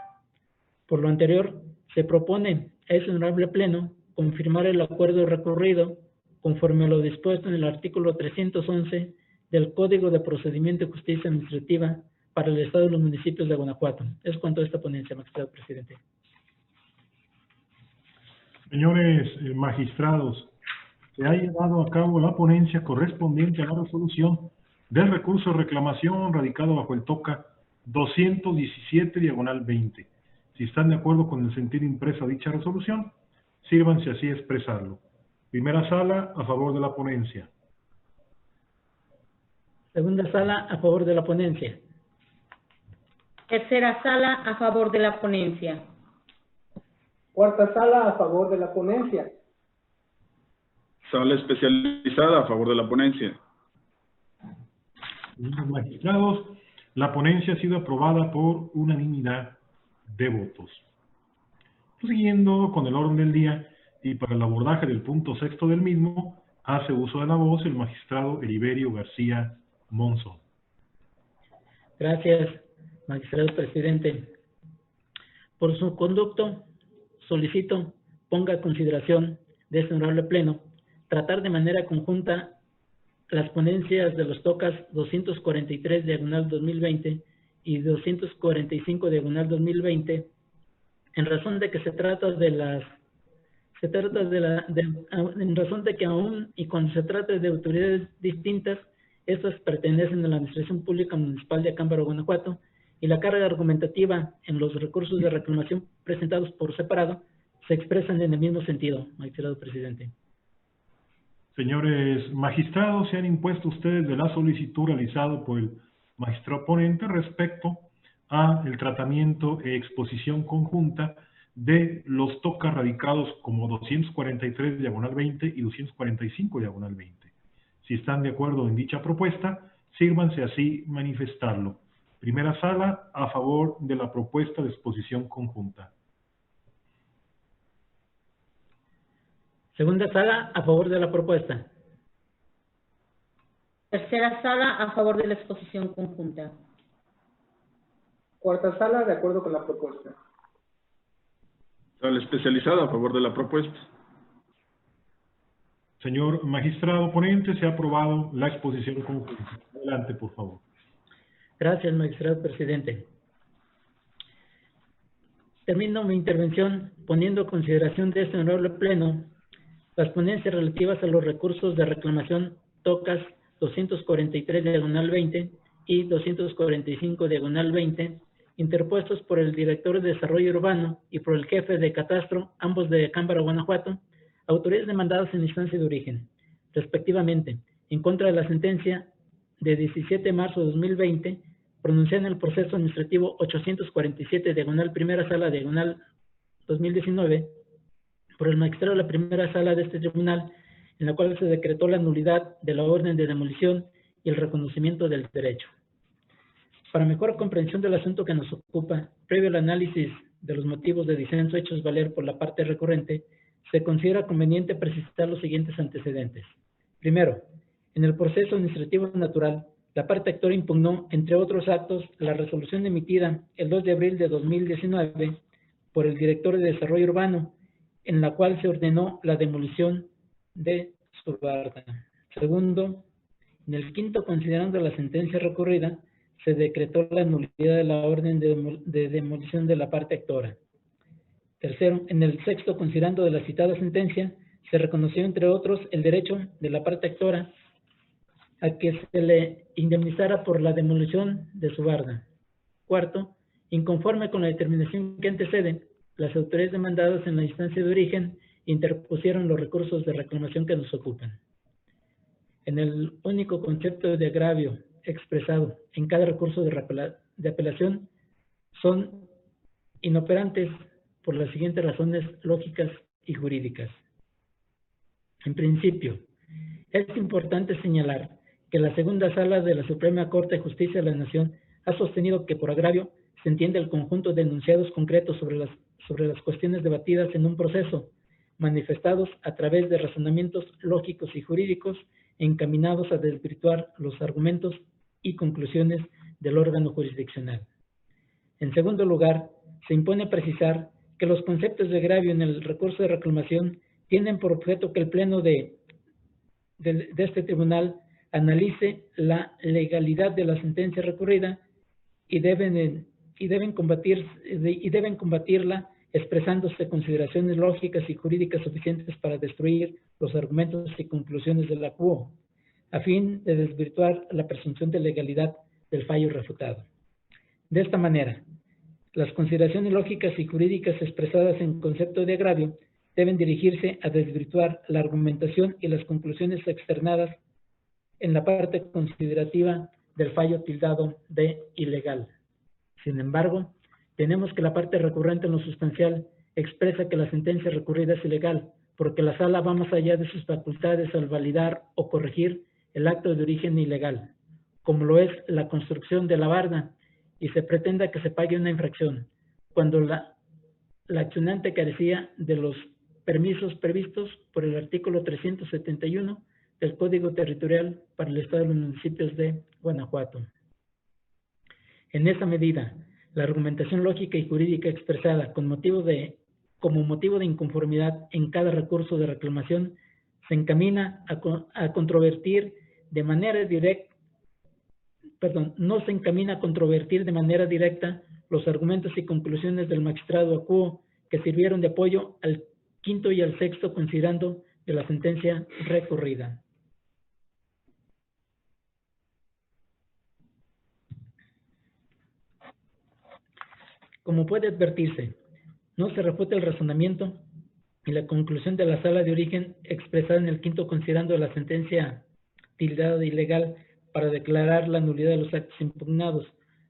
Por lo anterior, se propone a ese honorable pleno confirmar el acuerdo recurrido conforme a lo dispuesto en el artículo 311 del Código de Procedimiento y Justicia Administrativa para el Estado y los municipios de Guanajuato. Es cuanto a esta ponencia, magistrado presidente. Señores magistrados, se ha llevado a cabo la ponencia correspondiente a la resolución del recurso de reclamación radicado bajo el TOCA 217/20. Si están de acuerdo con el sentido impreso de dicha resolución, sírvanse así a expresarlo. Primera sala, a favor de la ponencia. Segunda sala, a favor de la ponencia. Tercera sala, a favor de la ponencia. Cuarta sala, a favor de la ponencia. Sala especializada a favor de la ponencia. Señores magistrados, la ponencia ha sido aprobada por unanimidad de votos. Siguiendo con el orden del día y para el abordaje del punto sexto del mismo, hace uso de la voz el magistrado Heriberio García Monzón. Gracias, magistrado presidente. Por su conducto, solicito ponga a consideración de este honorable pleno tratar de manera conjunta las ponencias de los TOCAS 243 diagonal 2020 y 245 diagonal 2020 en razón de que en razón de que aún y cuando se trate de autoridades distintas, estas pertenecen a la Administración Pública Municipal de Acámbaro, Guanajuato, y la carga argumentativa en los recursos de reclamación presentados por separado se expresan en el mismo sentido, magistrado presidente. Señores magistrados, se han impuesto ustedes de la solicitud realizada por el magistrado ponente respecto a el tratamiento e exposición conjunta de los TOCAS radicados como 243 diagonal 20 y 245 diagonal 20. Si están de acuerdo en dicha propuesta, sírvanse así manifestarlo. Primera sala, a favor de la propuesta de exposición conjunta. Segunda sala, a favor de la propuesta. Tercera sala, a favor de la exposición conjunta. Cuarta sala, de acuerdo con la propuesta. Sala especializada a favor de la propuesta. Señor magistrado ponente, se ha aprobado la exposición conjunta. Adelante, por favor. Gracias, magistrado presidente. Termino mi intervención poniendo a consideración de este honorable pleno las ponencias relativas a los recursos de reclamación TOCAS 243 diagonal 20 y 245 diagonal 20, interpuestos por el director de Desarrollo Urbano y por el jefe de Catastro, ambos de Acámbaro, Guanajuato, autoridades demandadas en instancia de origen, respectivamente, en contra de la sentencia de 17 de marzo de 2020, pronunciada en el proceso administrativo 847 diagonal primera sala diagonal 2019, por el magistrado de la primera sala de este tribunal, en la cual se decretó la nulidad de la orden de demolición y el reconocimiento del derecho. Para mejor comprensión del asunto que nos ocupa, previo al análisis de los motivos de disenso hechos valer por la parte recurrente, se considera conveniente precisar los siguientes antecedentes. Primero, en el proceso administrativo natural, la parte actora impugnó, entre otros actos, la resolución emitida el 2 de abril de 2019 por el director de Desarrollo Urbano, en la cual se ordenó la demolición de su barda. Segundo, en el quinto, considerando la sentencia recurrida, se decretó la nulidad de la orden de demolición de la parte actora. Tercero, en el sexto, considerando de la citada sentencia, se reconoció, entre otros, el derecho de la parte actora a que se le indemnizara por la demolición de su barda. Cuarto, inconforme con la determinación que antecede, las autoridades demandadas en la instancia de origen interpusieron los recursos de reclamación que nos ocupan. En el único concepto de agravio expresado en cada recurso de apelación, son inoperantes por las siguientes razones lógicas y jurídicas. En principio, es importante señalar que la segunda sala de la Suprema Corte de Justicia de la Nación ha sostenido que por agravio se entiende el conjunto de enunciados concretos sobre las cuestiones debatidas en un proceso, manifestados a través de razonamientos lógicos y jurídicos encaminados a desvirtuar los argumentos y conclusiones del órgano jurisdiccional. En segundo lugar, se impone precisar que los conceptos de agravio en el recurso de reclamación tienen por objeto que el Pleno de este tribunal analice la legalidad de la sentencia recurrida y deben combatirla expresándose consideraciones lógicas y jurídicas suficientes para destruir los argumentos y conclusiones de la quo, a fin de desvirtuar la presunción de legalidad del fallo refutado. De esta manera, las consideraciones lógicas y jurídicas expresadas en concepto de agravio deben dirigirse a desvirtuar la argumentación y las conclusiones externadas en la parte considerativa del fallo tildado de ilegal. Sin embargo, tenemos que la parte recurrente en lo sustancial expresa que la sentencia recurrida es ilegal, porque la sala va más allá de sus facultades al validar o corregir el acto de origen ilegal, como lo es la construcción de la barda, y se pretenda que se pague una infracción, cuando la accionante carecía de los permisos previstos por el artículo 371 del Código Territorial para el Estado y los municipios de Guanajuato. En esa medida, la argumentación lógica y jurídica expresada como motivo de inconformidad en cada recurso de reclamación se encamina a controvertir de manera directa, no se encamina a controvertir de manera directa los argumentos y conclusiones del magistrado acuo que sirvieron de apoyo al quinto y al sexto considerando de la sentencia recurrida. Como puede advertirse, no se refuta el razonamiento y la conclusión de la sala de origen expresada en el quinto considerando de la sentencia tildada de ilegal para declarar la nulidad de los actos impugnados,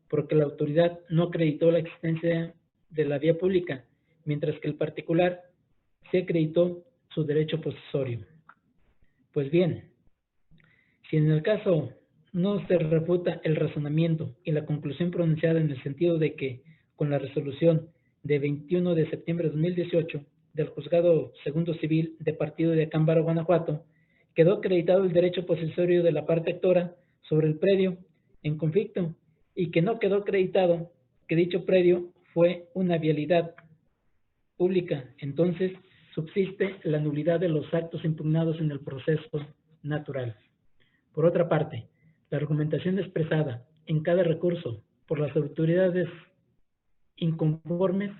porque la autoridad no acreditó la existencia de la vía pública, mientras que el particular se acreditó su derecho posesorio. Pues bien, si en el caso no se refuta el razonamiento y la conclusión pronunciada en el sentido de que con la resolución de 21 de septiembre de 2018 del Juzgado Segundo Civil de Partido de Acámbaro, Guanajuato, quedó acreditado el derecho posesorio de la parte actora sobre el predio en conflicto y que no quedó acreditado que dicho predio fue una vialidad pública, entonces subsiste la nulidad de los actos impugnados en el proceso natural. Por otra parte, la argumentación expresada en cada recurso por las autoridades inconformes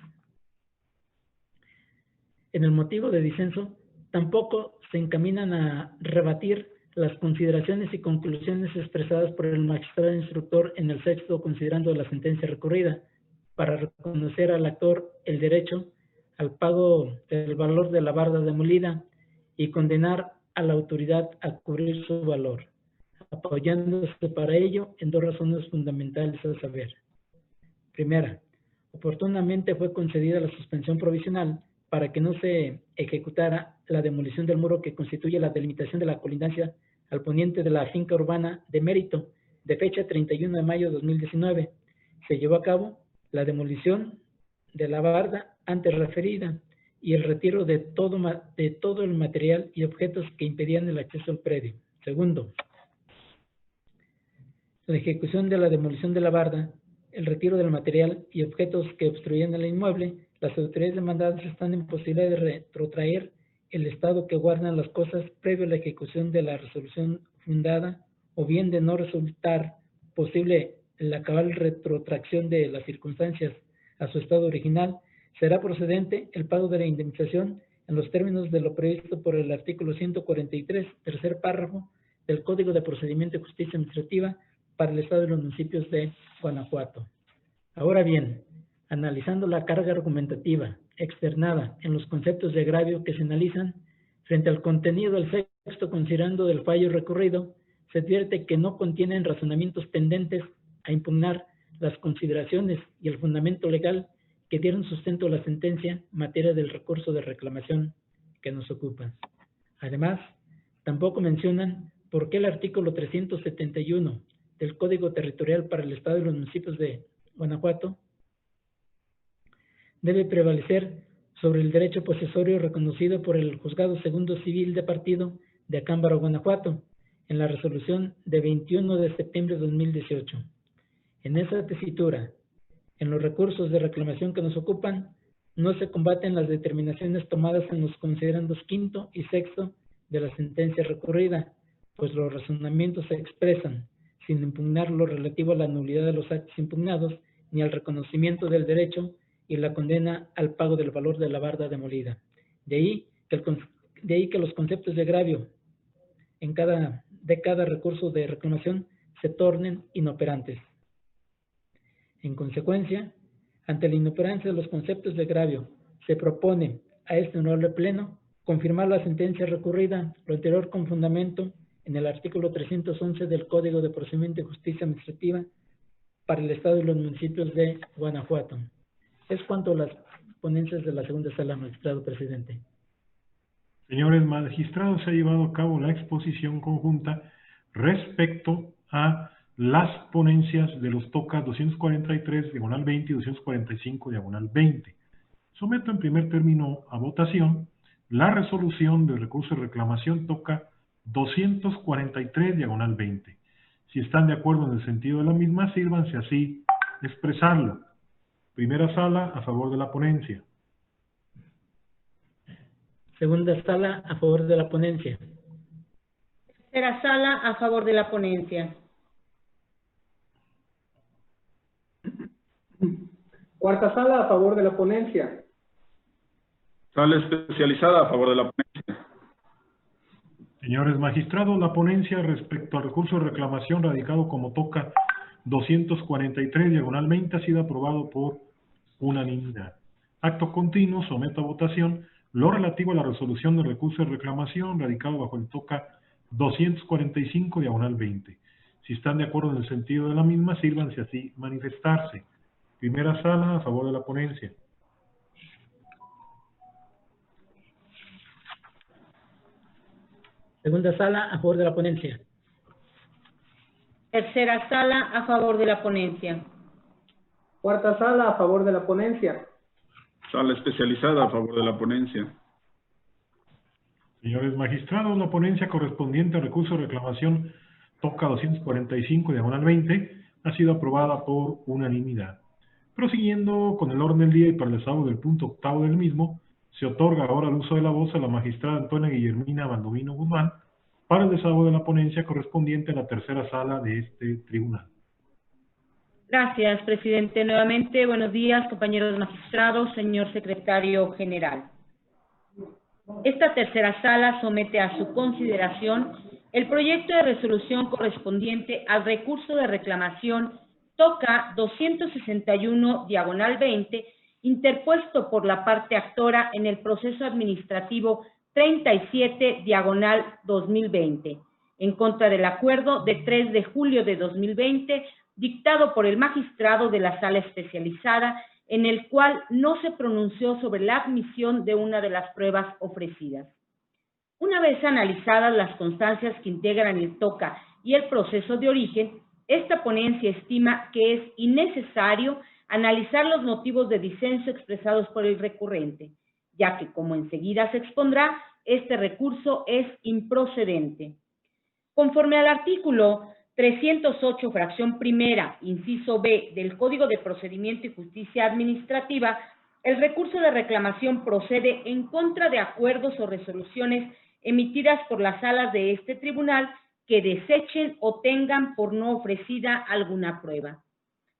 en el motivo de disenso tampoco se encaminan a rebatir las consideraciones y conclusiones expresadas por el magistrado instructor en el sexto considerando la sentencia recurrida para reconocer al actor el derecho al pago del valor de la barda demolida y condenar a la autoridad a cubrir su valor, apoyándose para ello en dos razones fundamentales a saber. Primera, oportunamente fue concedida la suspensión provisional para que no se ejecutara la demolición del muro que constituye la delimitación de la colindancia al poniente de la finca urbana de Mérito, de fecha 31 de mayo de 2019. Se llevó a cabo la demolición de la barda antes referida y el retiro de todo el material y objetos que impedían el acceso al predio. Segundo, la ejecución de la demolición de la barda, el retiro del material y objetos que obstruían el inmueble, las autoridades demandadas están en posibilidad de retrotraer el estado que guardan las cosas previo a la ejecución de la resolución fundada o bien de no resultar posible la cabal retrotracción de las circunstancias a su estado original, será procedente el pago de la indemnización en los términos de lo previsto por el artículo 143, tercer párrafo del Código de Procedimiento de Justicia Administrativa para el Estado y los municipios de Guanajuato. Ahora bien, analizando la carga argumentativa externada en los conceptos de agravio que se analizan frente al contenido del sexto considerando del fallo recurrido, se advierte que no contienen razonamientos tendentes a impugnar las consideraciones y el fundamento legal que dieron sustento a la sentencia en materia del recurso de reclamación que nos ocupa. Además, tampoco mencionan por qué el artículo 371 del Código Territorial para el Estado y los municipios de Guanajuato debe prevalecer sobre el derecho posesorio reconocido por el Juzgado Segundo Civil de Partido de Acámbaro, Guanajuato, en la resolución de 21 de septiembre de 2018. En esa tesitura, en los recursos de reclamación que nos ocupan, no se combaten las determinaciones tomadas en los considerandos quinto y sexto de la sentencia recurrida, pues los razonamientos se expresan sin impugnar lo relativo a la nulidad de los actos impugnados ni al reconocimiento del derecho y la condena al pago del valor de la barda demolida. De ahí que los conceptos de agravio de cada recurso de reclamación se tornen inoperantes. En consecuencia, ante la inoperancia de los conceptos de agravio, se propone a este honorable pleno confirmar la sentencia recurrida, lo anterior con fundamento en el artículo 311 del Código de Procedimiento y Justicia Administrativa para el Estado y los municipios de Guanajuato. Es cuanto a las ponencias de la segunda sala, magistrado presidente. Señores magistrados, se ha llevado a cabo la exposición conjunta respecto a las ponencias de los TOCA 243, diagonal 20 y 245, diagonal 20. Someto en primer término a votación la resolución del recurso de reclamación TOCA 243, diagonal 20. Si están de acuerdo en el sentido de la misma, sírvanse así expresarlo. Primera sala, a favor de la ponencia. Segunda sala, a favor de la ponencia. Tercera sala, a favor de la ponencia. Cuarta sala, a favor de la ponencia. Sala especializada a favor de la ponencia. Señores magistrados, la ponencia respecto al recurso de reclamación radicado como TOCA 243, diagonal 20, ha sido aprobado por unanimidad. Acto continuo, someto a votación lo relativo a la resolución del recurso de reclamación radicado bajo el TOCA 245, diagonal 20. Si están de acuerdo en el sentido de la misma, sírvanse así manifestarse. Primera sala, a favor de la ponencia. Segunda sala, a favor de la ponencia. Tercera sala, a favor de la ponencia. Cuarta sala, a favor de la ponencia. Sala especializada a favor de la ponencia. Señores magistrados, la ponencia correspondiente al recurso de reclamación TOCA 245, diagonal 20, ha sido aprobada por unanimidad. Prosiguiendo con el orden del día y para el desarrollo del punto octavo del mismo, se otorga ahora el uso de la voz a la magistrada Antonia Guillermina Baldomino Guzmán para el desarrollo de la ponencia correspondiente a la tercera sala de este tribunal. Gracias, presidente. Nuevamente, buenos días, compañeros magistrados, señor secretario general. Esta tercera sala somete a su consideración el proyecto de resolución correspondiente al recurso de reclamación TOCA 261, diagonal 20, interpuesto por la parte actora en el proceso administrativo 37, diagonal 2020, en contra del acuerdo de 3 de julio de 2020, dictado por el magistrado de la sala especializada, en el cual no se pronunció sobre la admisión de una de las pruebas ofrecidas. Una vez analizadas las constancias que integran el TOCA y el proceso de origen, esta ponencia estima que es innecesario analizar los motivos de disenso expresados por el recurrente, ya que, como enseguida se expondrá, este recurso es improcedente. Conforme al artículo 308, fracción primera, inciso B, del Código de Procedimiento y Justicia Administrativa, el recurso de reclamación procede en contra de acuerdos o resoluciones emitidas por las salas de este tribunal que desechen o tengan por no ofrecida alguna prueba.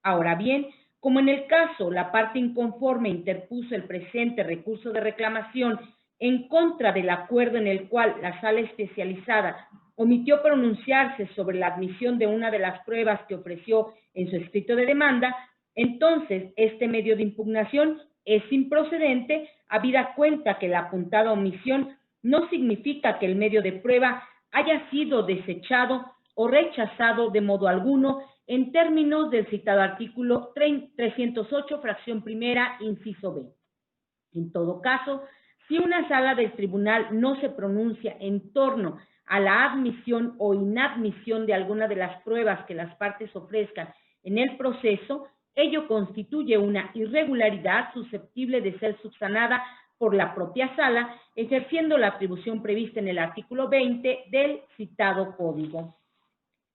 Ahora bien, como en el caso la parte inconforme interpuso el presente recurso de reclamación en contra del acuerdo en el cual la sala especializada omitió pronunciarse sobre la admisión de una de las pruebas que ofreció en su escrito de demanda, entonces este medio de impugnación es improcedente, habida cuenta que la apuntada omisión no significa que el medio de prueba haya sido desechado o rechazado de modo alguno en términos del citado artículo 308, fracción primera, inciso B. En todo caso, si una sala del tribunal no se pronuncia en torno a la admisión o inadmisión de alguna de las pruebas que las partes ofrezcan en el proceso, ello constituye una irregularidad susceptible de ser subsanada por la propia sala, ejerciendo la atribución prevista en el artículo 20 del citado código.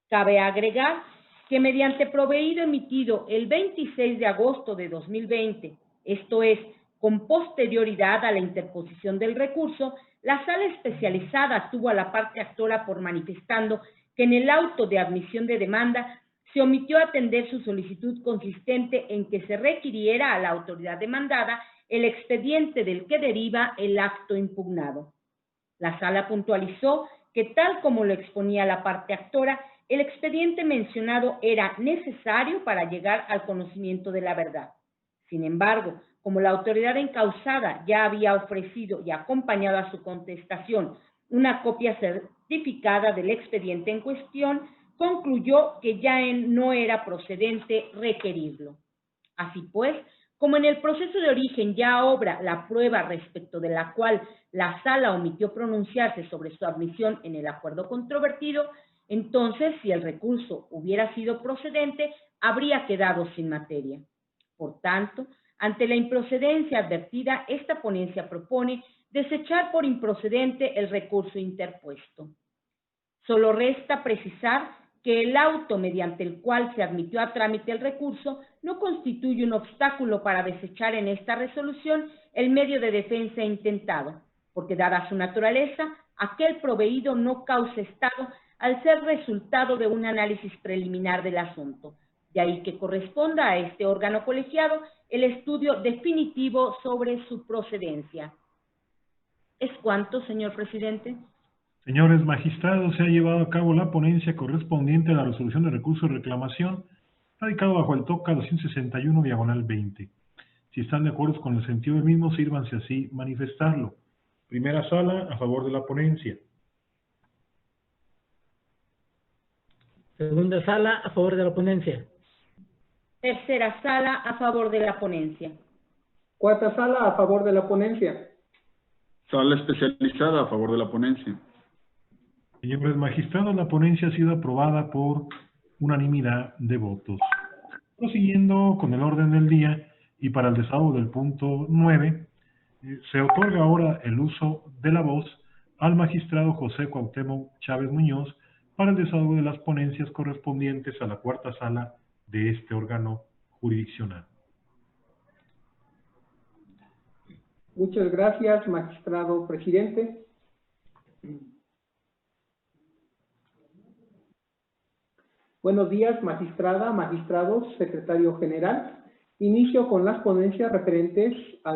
Cabe agregar que mediante proveído emitido el 26 de agosto de 2020, esto es, con posterioridad a la interposición del recurso, la sala especializada tuvo a la parte actora por manifestando que en el auto de admisión de demanda se omitió atender su solicitud consistente en que se requiriera a la autoridad demandada el expediente del que deriva el acto impugnado. La sala puntualizó que tal como lo exponía la parte actora, el expediente mencionado era necesario para llegar al conocimiento de la verdad. Sin embargo, como la autoridad encausada ya había ofrecido y acompañado a su contestación una copia tipificada del expediente en cuestión, concluyó que ya no era procedente requerirlo. Así pues, como en el proceso de origen ya obra la prueba respecto de la cual la sala omitió pronunciarse sobre su admisión en el acuerdo controvertido, entonces, si el recurso hubiera sido procedente, habría quedado sin materia. Por tanto, ante la improcedencia advertida, esta ponencia propone desechar por improcedente el recurso interpuesto. Solo resta precisar que el auto mediante el cual se admitió a trámite el recurso no constituye un obstáculo para desechar en esta resolución el medio de defensa intentado, porque dada su naturaleza, aquel proveído no causa estado al ser resultado de un análisis preliminar del asunto. De ahí que corresponda a este órgano colegiado el estudio definitivo sobre su procedencia. ¿Es cuanto, señor presidente? Señores magistrados, se ha llevado a cabo la ponencia correspondiente a la resolución de recurso de reclamación radicado bajo el TOCA 261/20. Si están de acuerdo con el sentido del mismo, sírvanse así manifestarlo. Primera sala, a favor de la ponencia. Segunda sala, a favor de la ponencia. Tercera sala, a favor de la ponencia. Cuarta sala, a favor de la ponencia. Sala especializada a favor de la ponencia. Señores magistrados, la ponencia ha sido aprobada por unanimidad de votos. Prosiguiendo con el orden del día y para el desahogo del punto 9, se otorga ahora el uso de la voz al magistrado José Cuauhtémoc Chávez Muñoz para el desahogo de las ponencias correspondientes a la cuarta sala de este órgano jurisdiccional. Muchas gracias, magistrado presidente. Buenos días, magistrada, magistrados, secretario general. Inicio con las ponencias referentes a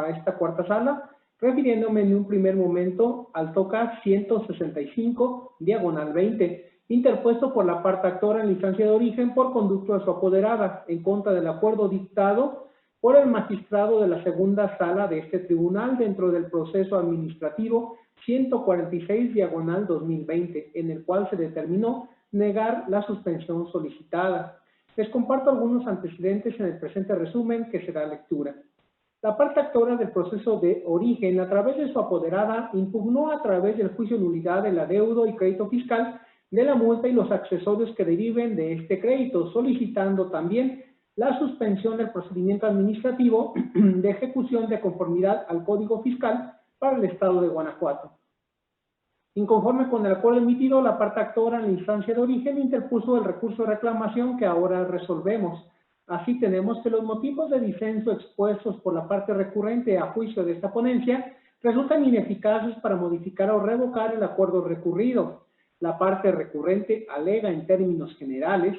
esta cuarta sala, refiriéndome en un primer momento al TOCA 165/20, interpuesto por la parte actora en la instancia de origen por conducto de su apoderada, en contra del acuerdo dictado por el magistrado de la segunda sala de este tribunal dentro del proceso administrativo 146/2020, en el cual se determinó negar la suspensión solicitada. Les comparto algunos antecedentes en el presente resumen que se da lectura. La parte actora del proceso de origen, a través de su apoderada, impugnó a través del juicio de nulidad del adeudo y crédito fiscal de la multa y los accesorios que deriven de este crédito, solicitando también la suspensión del procedimiento administrativo de ejecución de conformidad al Código Fiscal para el Estado de Guanajuato. Inconforme con el acuerdo emitido, la parte actora en la instancia de origen interpuso el recurso de reclamación que ahora resolvemos. Así tenemos que los motivos de disenso expuestos por la parte recurrente a juicio de esta ponencia resultan ineficaces para modificar o revocar el acuerdo recurrido. La parte recurrente alega en términos generales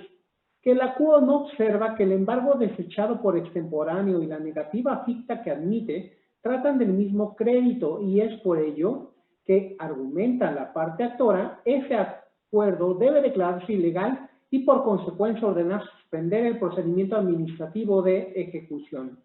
que el acuerdo no observa que el embargo desechado por extemporáneo y la negativa ficta que admite tratan del mismo crédito y es por ello que argumenta la parte actora, ese acuerdo debe declararse ilegal y por consecuencia ordenar suspender el procedimiento administrativo de ejecución.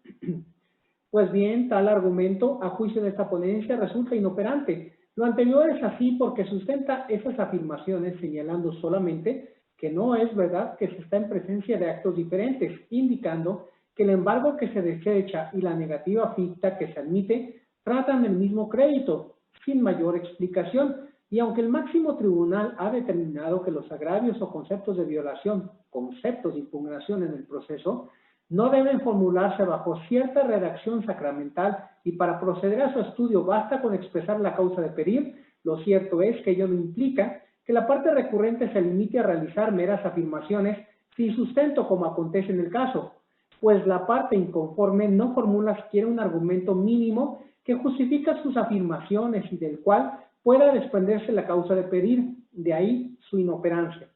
Pues bien, tal argumento, a juicio de esta ponencia, resulta inoperante. Lo anterior es así porque sustenta esas afirmaciones señalando solamente que no es verdad que se está en presencia de actos diferentes, indicando que el embargo que se desecha y la negativa ficta que se admite tratan del mismo crédito, sin mayor explicación, y aunque el máximo tribunal ha determinado que los agravios o conceptos de violación, conceptos de impugnación en el proceso, no deben formularse bajo cierta redacción sacramental y para proceder a su estudio basta con expresar la causa de pedir, lo cierto es que ello no implica que la parte recurrente se limite a realizar meras afirmaciones sin sustento como acontece en el caso, pues la parte inconforme no formula siquiera un argumento mínimo que justifica sus afirmaciones y del cual pueda desprenderse la causa de pedir, de ahí su inoperancia.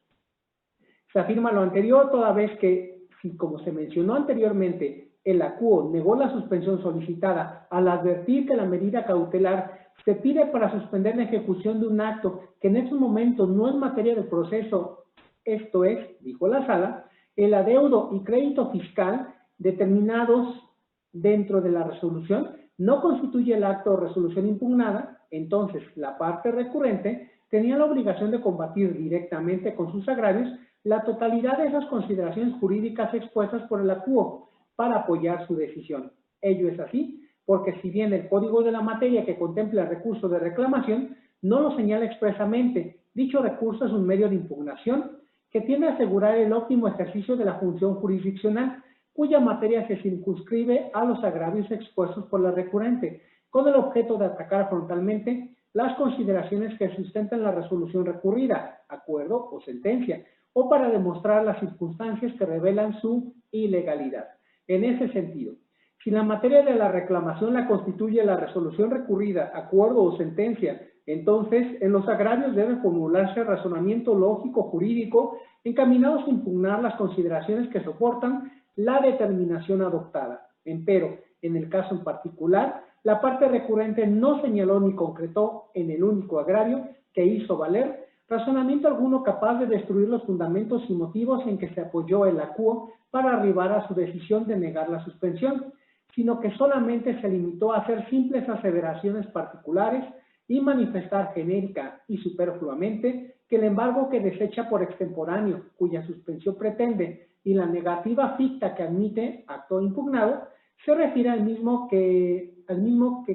Se afirma lo anterior toda vez que, si como se mencionó anteriormente, el acuo negó la suspensión solicitada al advertir que la medida cautelar se pide para suspender la ejecución de un acto que en estos momentos no es materia del proceso, esto es, dijo la sala, el adeudo y crédito fiscal determinados dentro de la resolución no constituye el acto o resolución impugnada, entonces la parte recurrente tenía la obligación de combatir directamente con sus agravios la totalidad de esas consideraciones jurídicas expuestas por el acuo para apoyar su decisión. Ello es así porque si bien el código de la materia que contempla el recurso de reclamación no lo señala expresamente, dicho recurso es un medio de impugnación que tiende a asegurar el óptimo ejercicio de la función jurisdiccional, cuya materia se circunscribe a los agravios expuestos por la recurrente, con el objeto de atacar frontalmente las consideraciones que sustentan la resolución recurrida, acuerdo o sentencia, o para demostrar las circunstancias que revelan su ilegalidad. En ese sentido, si la materia de la reclamación la constituye la resolución recurrida, acuerdo o sentencia, entonces en los agravios debe formularse razonamiento lógico jurídico encaminados a impugnar las consideraciones que soportan la determinación adoptada. Empero, en el caso en particular, la parte recurrente no señaló ni concretó en el único agravio que hizo valer razonamiento alguno capaz de destruir los fundamentos y motivos en que se apoyó el acuo para arribar a su decisión de negar la suspensión, sino que solamente se limitó a hacer simples aseveraciones particulares y manifestar genérica y superfluamente que el embargo que desecha por extemporáneo, cuya suspensión pretende, y la negativa ficta que admite acto impugnado, se refiere al mismo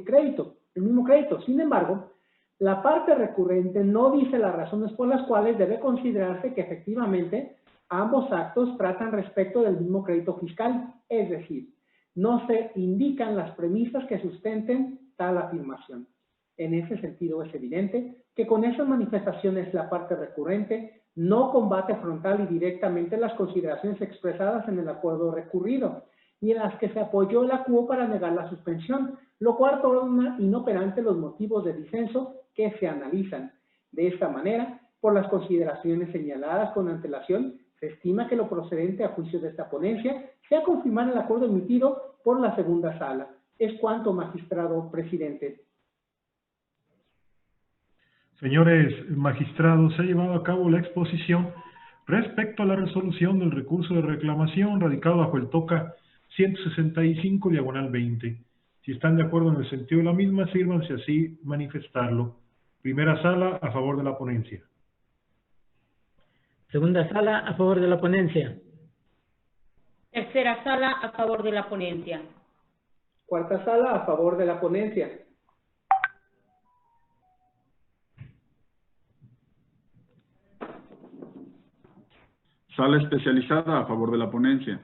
crédito. Sin embargo, la parte recurrente no dice las razones por las cuales debe considerarse que efectivamente ambos actos tratan respecto del mismo crédito fiscal, es decir, no se indican las premisas que sustenten tal afirmación. En ese sentido es evidente que con esas manifestaciones la parte recurrente no combate frontal y directamente las consideraciones expresadas en el acuerdo recurrido y en las que se apoyó el acuo para negar la suspensión, lo cual torna inoperante los motivos de disenso que se analizan. De esta manera, por las consideraciones señaladas con antelación, se estima que lo procedente a juicio de esta ponencia sea confirmar el acuerdo emitido por la segunda sala. Es cuanto, magistrado presidente. Señores magistrados, se ha llevado a cabo la exposición respecto a la resolución del recurso de reclamación radicado bajo el TOCA 165/20. Si están de acuerdo en el sentido de la misma, sírvanse así manifestarlo. Primera sala, a favor de la ponencia. Segunda sala, a favor de la ponencia. Tercera sala, a favor de la ponencia. Cuarta sala, a favor de la ponencia. Sala especializada, a favor de la ponencia.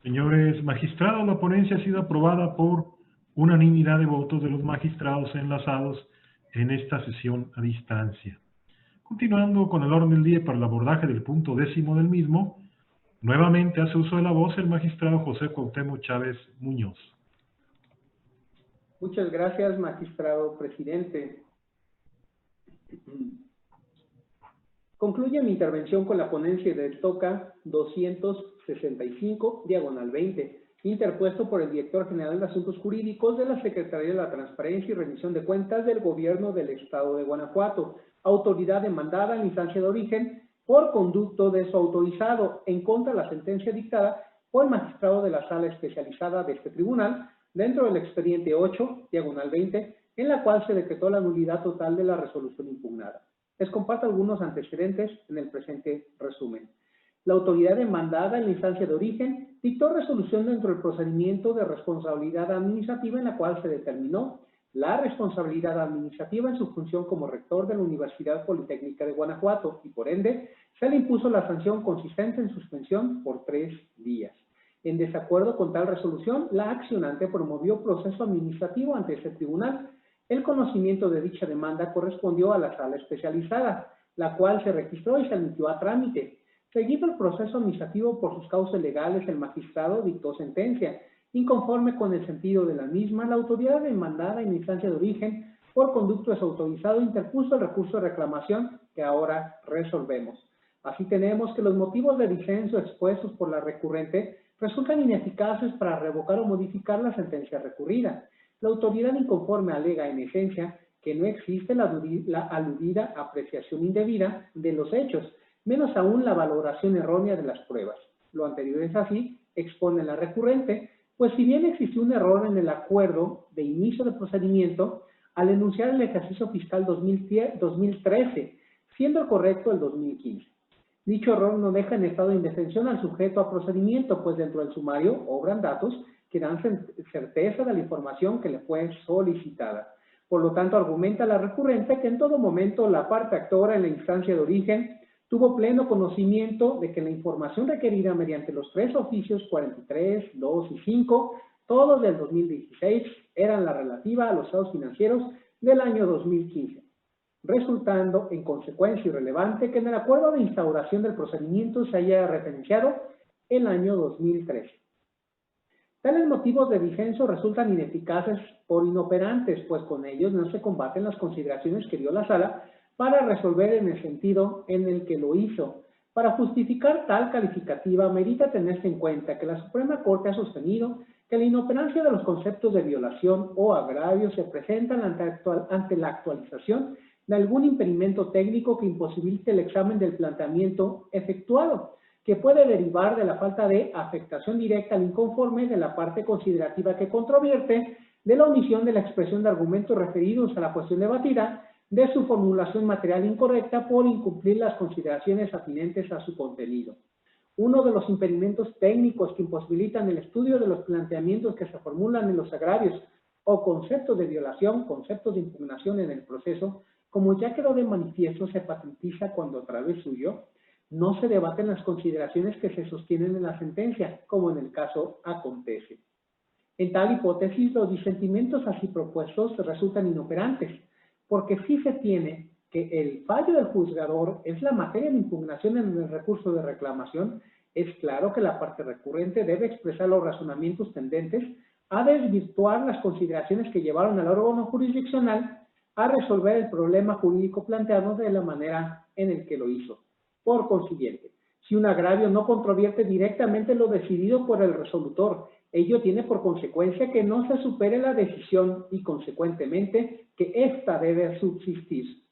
Señores magistrados, la ponencia ha sido aprobada por unanimidad de votos de los magistrados enlazados en esta sesión a distancia. Continuando con el orden del día para el abordaje del punto 10 del mismo, nuevamente hace uso de la voz el magistrado José Cuauhtémoc Chávez Muñoz. Muchas gracias, magistrado presidente. Concluye mi intervención con la ponencia del TOCA 265/20, interpuesto por el Director General de Asuntos Jurídicos de la Secretaría de la Transparencia y Rendición de Cuentas del Gobierno del Estado de Guanajuato, autoridad demandada en instancia de origen por conducto de su autorizado en contra de la sentencia dictada por el magistrado de la Sala Especializada de este tribunal, dentro del expediente 8/20, en la cual se decretó la nulidad total de la resolución impugnada. Les comparto algunos antecedentes en el presente resumen. La autoridad demandada en la instancia de origen dictó resolución dentro del procedimiento de responsabilidad administrativa en la cual se determinó la responsabilidad administrativa en su función como rector de la Universidad Politécnica de Guanajuato y por ende se le impuso la sanción consistente en suspensión por 3 días. En desacuerdo con tal resolución, la accionante promovió proceso administrativo ante ese tribunal. El conocimiento de dicha demanda correspondió a la sala especializada, la cual se registró y se admitió a trámite. Seguido el proceso administrativo por sus causas legales, el magistrado dictó sentencia. Inconforme con el sentido de la misma, la autoridad demandada en instancia de origen, por conducto desautorizado, interpuso el recurso de reclamación que ahora resolvemos. Así tenemos que los motivos de disenso expuestos por la recurrente resultan ineficaces para revocar o modificar la sentencia recurrida. La autoridad inconforme alega en esencia que no existe la aludida apreciación indebida de los hechos, menos aún la valoración errónea de las pruebas. Lo anterior es así, expone la recurrente, pues si bien existió un error en el acuerdo de inicio de procedimiento, al enunciar el ejercicio fiscal 2013, siendo el correcto el 2015. Dicho error no deja en estado de indefensión al sujeto a procedimiento, pues dentro del sumario obran datos que dan certeza de la información que le fue solicitada. Por lo tanto, argumenta la recurrente que en todo momento la parte actora en la instancia de origen tuvo pleno conocimiento de que la información requerida mediante los 3 oficios 43, 2 y 5, todos del 2016, eran la relativa a los estados financieros del año 2015, resultando en consecuencia irrelevante que en el acuerdo de instauración del procedimiento se haya referenciado el año 2013. Tales motivos de disenso resultan ineficaces por inoperantes, pues con ellos no se combaten las consideraciones que dio la Sala para resolver en el sentido en el que lo hizo. Para justificar tal calificativa, merita tenerse en cuenta que la Suprema Corte ha sostenido que la inoperancia de los conceptos de violación o agravio se presentan ante la actualización de algún impedimento técnico que imposibilite el examen del planteamiento efectuado, que puede derivar de la falta de afectación directa al inconforme de la parte considerativa que controvierte, de la omisión de la expresión de argumentos referidos a la cuestión debatida, de su formulación material incorrecta por incumplir las consideraciones atinentes a su contenido. Uno de los impedimentos técnicos que imposibilitan el estudio de los planteamientos que se formulan en los agravios o conceptos de violación, conceptos de impugnación en el proceso, como ya quedó de manifiesto, se patentiza cuando a través suyo no se debaten las consideraciones que se sostienen en la sentencia, como en el caso acontece. En tal hipótesis, los disentimientos así propuestos resultan inoperantes, porque si se tiene que el fallo del juzgador es la materia de impugnación en el recurso de reclamación, es claro que la parte recurrente debe expresar los razonamientos tendentes a desvirtuar las consideraciones que llevaron al órgano jurisdiccional a resolver el problema jurídico planteado de la manera en el que lo hizo. Por consiguiente, si un agravio no controvierte directamente lo decidido por el resolutor, ello tiene por consecuencia que no se supere la decisión y, consecuentemente, que ésta debe subsistir.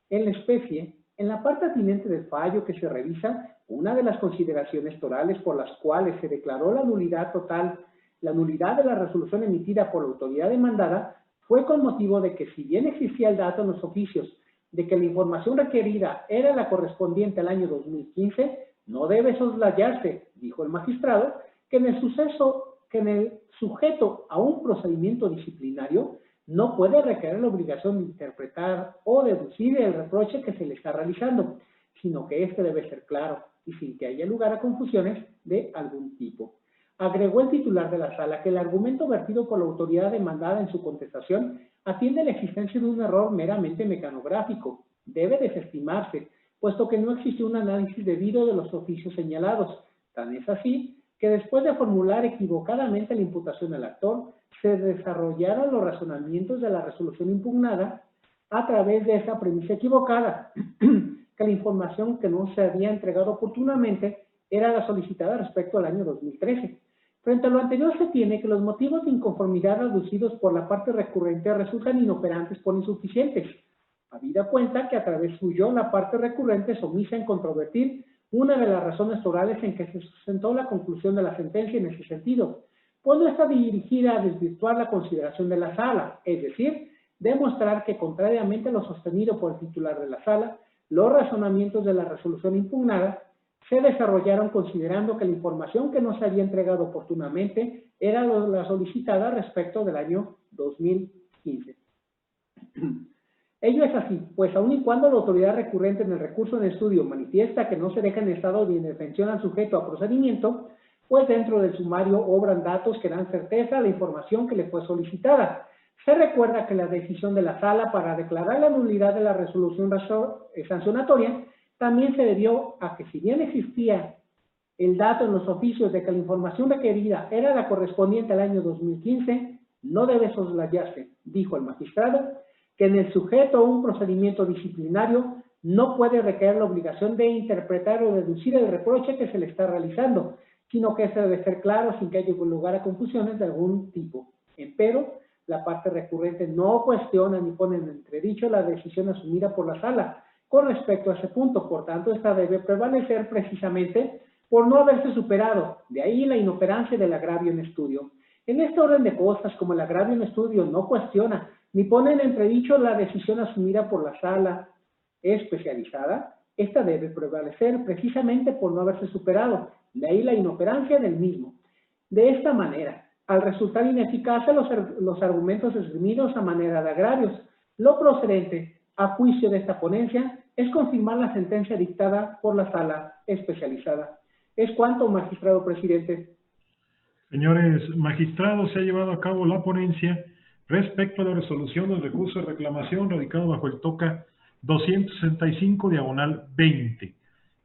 En la especie, en la parte atinente del fallo que se revisa, una de las consideraciones torales por las cuales se declaró la nulidad total, la nulidad de la resolución emitida por la autoridad demandada, fue con motivo de que si bien existía el dato en los oficios de que la información requerida era la correspondiente al año 2015, no debe soslayarse, dijo el magistrado, que en el sujeto a un procedimiento disciplinario no puede recaer la obligación de interpretar o deducir el reproche que se le está realizando, sino que este debe ser claro y sin que haya lugar a confusiones de algún tipo. Agregó el titular de la sala que el argumento vertido por la autoridad demandada en su contestación atiende a la existencia de un error meramente mecanográfico. Debe desestimarse, puesto que no existió un análisis debido de los oficios señalados. Tan es así que después de formular equivocadamente la imputación al actor, se desarrollaron los razonamientos de la resolución impugnada a través de esa premisa equivocada, que la información que no se había entregado oportunamente era la solicitada respecto al año 2013. Frente a lo anterior se tiene que los motivos de inconformidad aducidos por la parte recurrente resultan inoperantes por insuficientes, habida cuenta que a través suyo la parte recurrente se omisa en controvertir una de las razones orales en que se sustentó la conclusión de la sentencia en ese sentido, pues no está dirigida a desvirtuar la consideración de la sala, es decir, demostrar que contrariamente a lo sostenido por el titular de la sala, los razonamientos de la resolución impugnada se desarrollaron considerando que la información que no se había entregado oportunamente era la solicitada respecto del año 2015. Ello es así, pues aun y cuando la autoridad recurrente en el recurso en estudio manifiesta que no se deja en estado de indefensión al sujeto a procedimiento, pues dentro del sumario obran datos que dan certeza a la información que le fue solicitada. Se recuerda que la decisión de la sala para declarar la nulidad de la resolución sancionatoria también se debió a que si bien existía el dato en los oficios de que la información requerida era la correspondiente al año 2015, no debe soslayarse, dijo el magistrado, que en el sujeto a un procedimiento disciplinario no puede recaer la obligación de interpretar o deducir el reproche que se le está realizando, sino que este debe ser claro sin que haya lugar a confusiones de algún tipo. Empero, la parte recurrente no cuestiona ni pone en entredicho la decisión asumida por la sala con respecto a ese punto, por tanto, esta debe prevalecer precisamente por no haberse superado, de ahí la inoperancia del agravio en estudio. En este orden de cosas, como el agravio en estudio no cuestiona ni pone en entredicho la decisión asumida por la sala especializada. Esta debe prevalecer precisamente por no haberse superado, de ahí la inoperancia del mismo. De esta manera, al resultar ineficaces los argumentos esgrimidos a manera de agravios, lo procedente, a juicio de esta ponencia, es confirmar la sentencia dictada por la sala especializada. Es cuanto, magistrado presidente. Señores magistrados, se ha llevado a cabo la ponencia respecto a la resolución del recurso de reclamación radicado bajo el TOCA 265/20.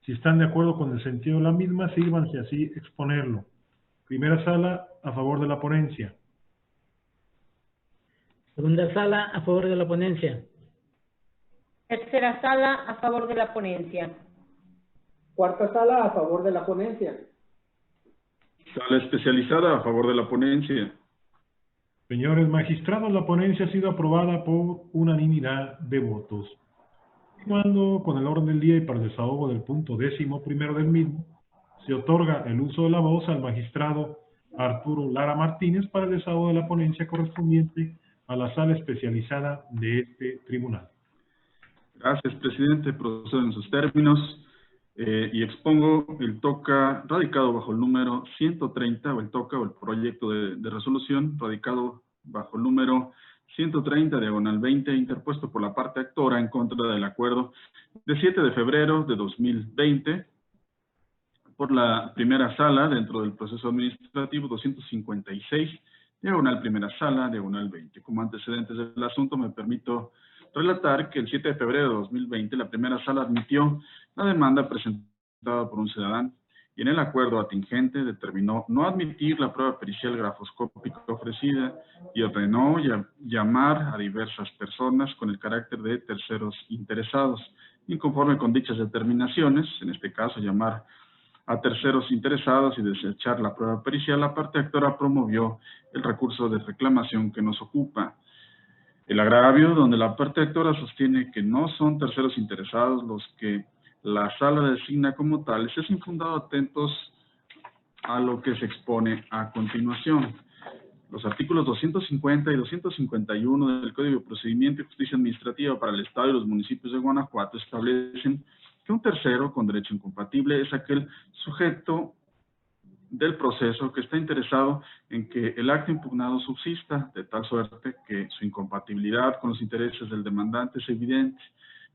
Si están de acuerdo con el sentido de la misma, sírvanse así exponerlo. Primera sala, a favor de la ponencia. Segunda sala, a favor de la ponencia. Tercera sala, a favor de la ponencia. Cuarta sala, a favor de la ponencia. Sala especializada a favor de la ponencia. Señores magistrados, la ponencia ha sido aprobada por unanimidad de votos. Continuando con el orden del día y para el desahogo del punto 11º del mismo, se otorga el uso de la voz al magistrado Arturo Lara Martínez para el desahogo de la ponencia correspondiente a la sala especializada de este tribunal. Gracias, presidente. Procedo en sus términos y expongo el TOCA radicado bajo el número 130, o el TOCA, o el proyecto de resolución radicado bajo el número 130/20, interpuesto por la parte actora en contra del acuerdo de 7 de febrero de 2020 por la primera sala dentro del proceso administrativo 256, primera sala, 20. Como antecedentes del asunto, me permito relatar que el 7 de febrero de 2020 la primera sala admitió la demanda presentada por un ciudadano y en el acuerdo atingente determinó no admitir la prueba pericial grafoscópica ofrecida y ordenó llamar a diversas personas con el carácter de terceros interesados. Inconforme con dichas determinaciones, en este caso llamar a terceros interesados y desechar la prueba pericial, la parte actora promovió el recurso de reclamación que nos ocupa. El agravio, donde la parte actora sostiene que no son terceros interesados los que la sala designa como tales, es infundado atentos a lo que se expone a continuación. Los artículos 250 y 251 del Código de Procedimiento y Justicia Administrativa para el Estado y los municipios de Guanajuato establecen que un tercero con derecho incompatible es aquel sujeto del proceso que está interesado en que el acto impugnado subsista, de tal suerte que su incompatibilidad con los intereses del demandante es evidente,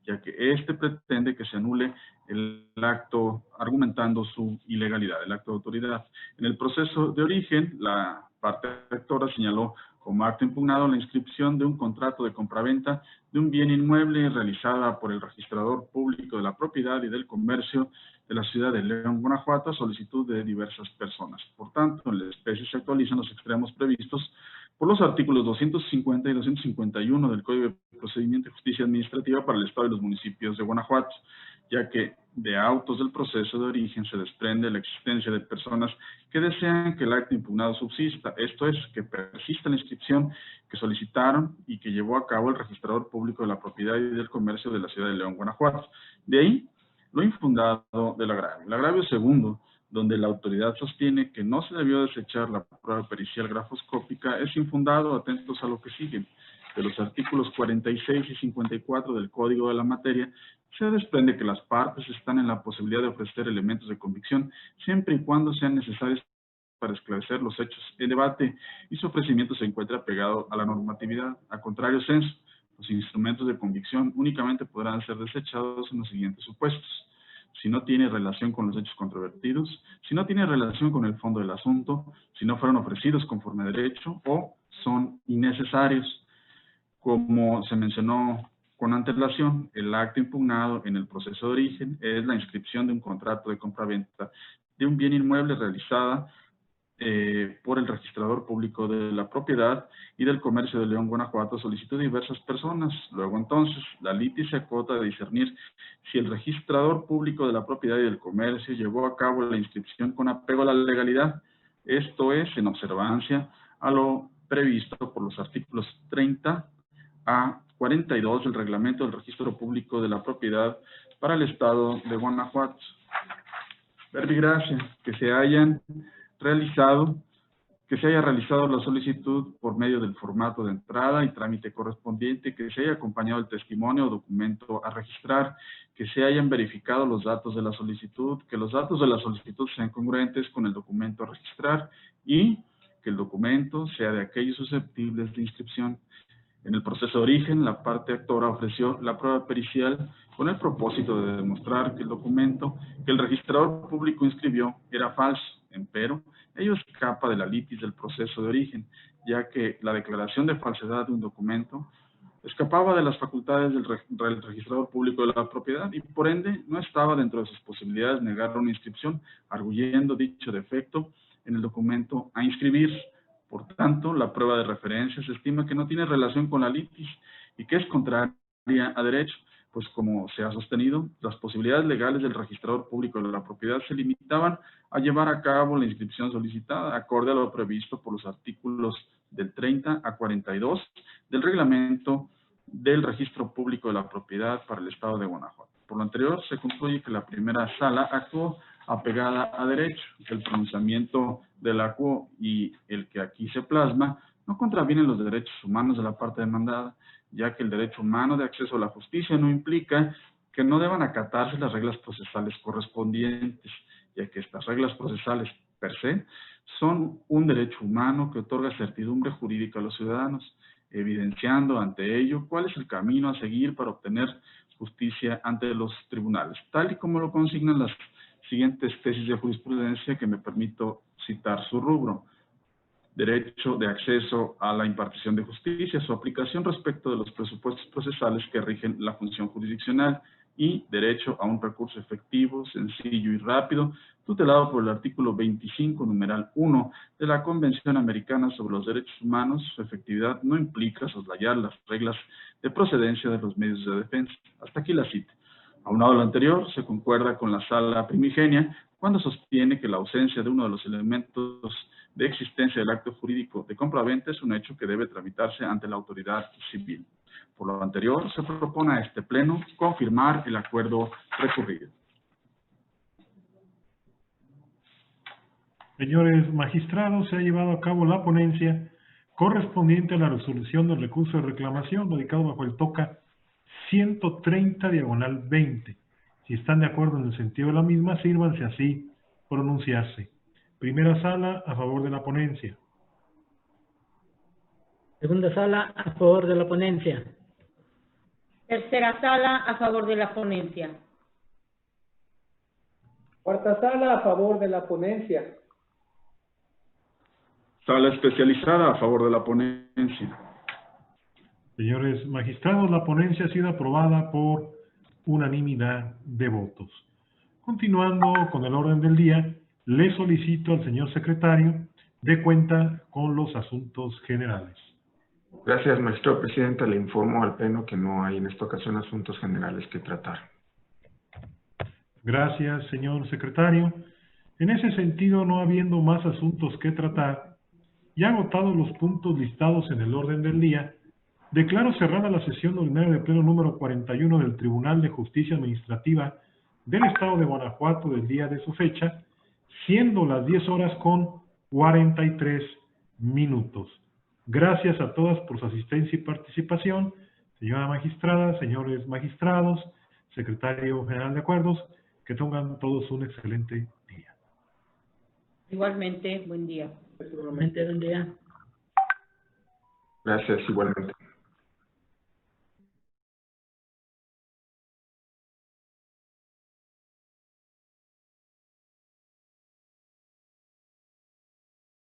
ya que éste pretende que se anule el acto argumentando su ilegalidad, el acto de autoridad. En el proceso de origen, la parte actora señaló como acto impugnado la inscripción de un contrato de compraventa de un bien inmueble realizada por el registrador público de la propiedad y del comercio de la ciudad de León, Guanajuato, a solicitud de diversas personas. Por tanto, en la especie se actualizan los extremos previstos por los artículos 250 y 251 del Código de Procedimiento y Justicia Administrativa para el Estado y los municipios de Guanajuato, ya que de autos del proceso de origen se desprende la existencia de personas que desean que el acto impugnado subsista, esto es, que persista la inscripción que solicitaron y que llevó a cabo el registrador público de la propiedad y del comercio de la ciudad de León, Guanajuato. De ahí, lo infundado del agravio. El agravio segundo, donde la autoridad sostiene que no se debió desechar la prueba pericial grafoscópica, es infundado, atentos a lo que siguen. De los artículos 46 y 54 del Código de la Materia, se desprende que las partes están en la posibilidad de ofrecer elementos de convicción siempre y cuando sean necesarios para esclarecer los hechos en debate y su ofrecimiento se encuentra pegado a la normatividad. A contrario censo, los instrumentos de convicción únicamente podrán ser desechados en los siguientes supuestos: si no tiene relación con los hechos controvertidos, si no tiene relación con el fondo del asunto, si no fueron ofrecidos conforme a derecho o son innecesarios. Como se mencionó con antelación, el acto impugnado en el proceso de origen es la inscripción de un contrato de compraventa de un bien inmueble realizada por el registrador público de la propiedad y del comercio de León, Guanajuato, solicitud de diversas personas. Luego entonces, la litis se acota de discernir si el registrador público de la propiedad y del comercio llevó a cabo la inscripción con apego a la legalidad, esto es, en observancia a lo previsto por los artículos 30 a 42 del Reglamento del Registro Público de la Propiedad para el Estado de Guanajuato. Verbigracia, que se hayan realizado que se haya realizado la solicitud por medio del formato de entrada y trámite correspondiente, que se haya acompañado el testimonio o documento a registrar, que se hayan verificado los datos de la solicitud, que los datos de la solicitud sean congruentes con el documento a registrar y que el documento sea de aquellos susceptibles de inscripción. En el proceso de origen, la parte actora ofreció la prueba pericial con el propósito de demostrar que el documento que el registrador público inscribió era falso, empero, ello escapa de la litis del proceso de origen, ya que la declaración de falsedad de un documento escapaba de las facultades del registrador público de la propiedad y, por ende, no estaba dentro de sus posibilidades negar una inscripción, arguyendo dicho defecto en el documento a inscribir. Por tanto, la prueba de referencia se estima que no tiene relación con la litis y que es contraria a derecho, pues como se ha sostenido, las posibilidades legales del registrador público de la propiedad se limitaban a llevar a cabo la inscripción solicitada, acorde a lo previsto por los artículos del 30 a 42 del reglamento del registro público de la propiedad para el Estado de Guanajuato. Por lo anterior, se concluye que la primera sala actuó apegada a derecho, que el pronunciamiento del acuo y el que aquí se plasma no contravienen los derechos humanos de la parte demandada, ya que el derecho humano de acceso a la justicia no implica que no deban acatarse las reglas procesales correspondientes, ya que estas reglas procesales per se son un derecho humano que otorga certidumbre jurídica a los ciudadanos, evidenciando ante ello cuál es el camino a seguir para obtener justicia ante los tribunales, tal y como lo consignan las siguientes tesis de jurisprudencia que me permito citar su rubro. Derecho de acceso a la impartición de justicia, su aplicación respecto de los presupuestos procesales que rigen la función jurisdiccional y derecho a un recurso efectivo, sencillo y rápido, tutelado por el artículo 25, numeral 1 de la Convención Americana sobre los Derechos Humanos. Su efectividad no implica soslayar las reglas de procedencia de los medios de defensa. Hasta aquí la cita. Aunado a lo anterior, se concuerda con la sala primigenia cuando sostiene que la ausencia de uno de los elementos de existencia del acto jurídico de compraventa es un hecho que debe tramitarse ante la autoridad civil. Por lo anterior, se propone a este Pleno confirmar el acuerdo recurrido. Señores magistrados, se ha llevado a cabo la ponencia correspondiente a la resolución del recurso de reclamación radicado bajo el TOCA 130/20. Si están de acuerdo en el sentido de la misma, sírvanse así pronunciarse. Primera sala, a favor de la ponencia. Segunda sala, a favor de la ponencia. Tercera sala, a favor de la ponencia. Cuarta sala, a favor de la ponencia. Sala especializada, a favor de la ponencia. Señores magistrados, la ponencia ha sido aprobada por unanimidad de votos. Continuando con el orden del día, le solicito al señor secretario dé cuenta con los asuntos generales. Gracias, magistrado presidente. Le informo al Pleno que no hay en esta ocasión asuntos generales que tratar. Gracias, señor secretario. En ese sentido, no habiendo más asuntos que tratar, y agotados los puntos listados en el orden del día, declaro cerrada la sesión ordinaria de Pleno número 41 del Tribunal de Justicia Administrativa del Estado de Guanajuato del día de su fecha, siendo las 10:43. Gracias a todas por su asistencia y participación. Señora magistrada, señores magistrados, secretario general de acuerdos, que tengan todos un excelente día. Igualmente, buen día. Igualmente, buen día. Gracias, igualmente.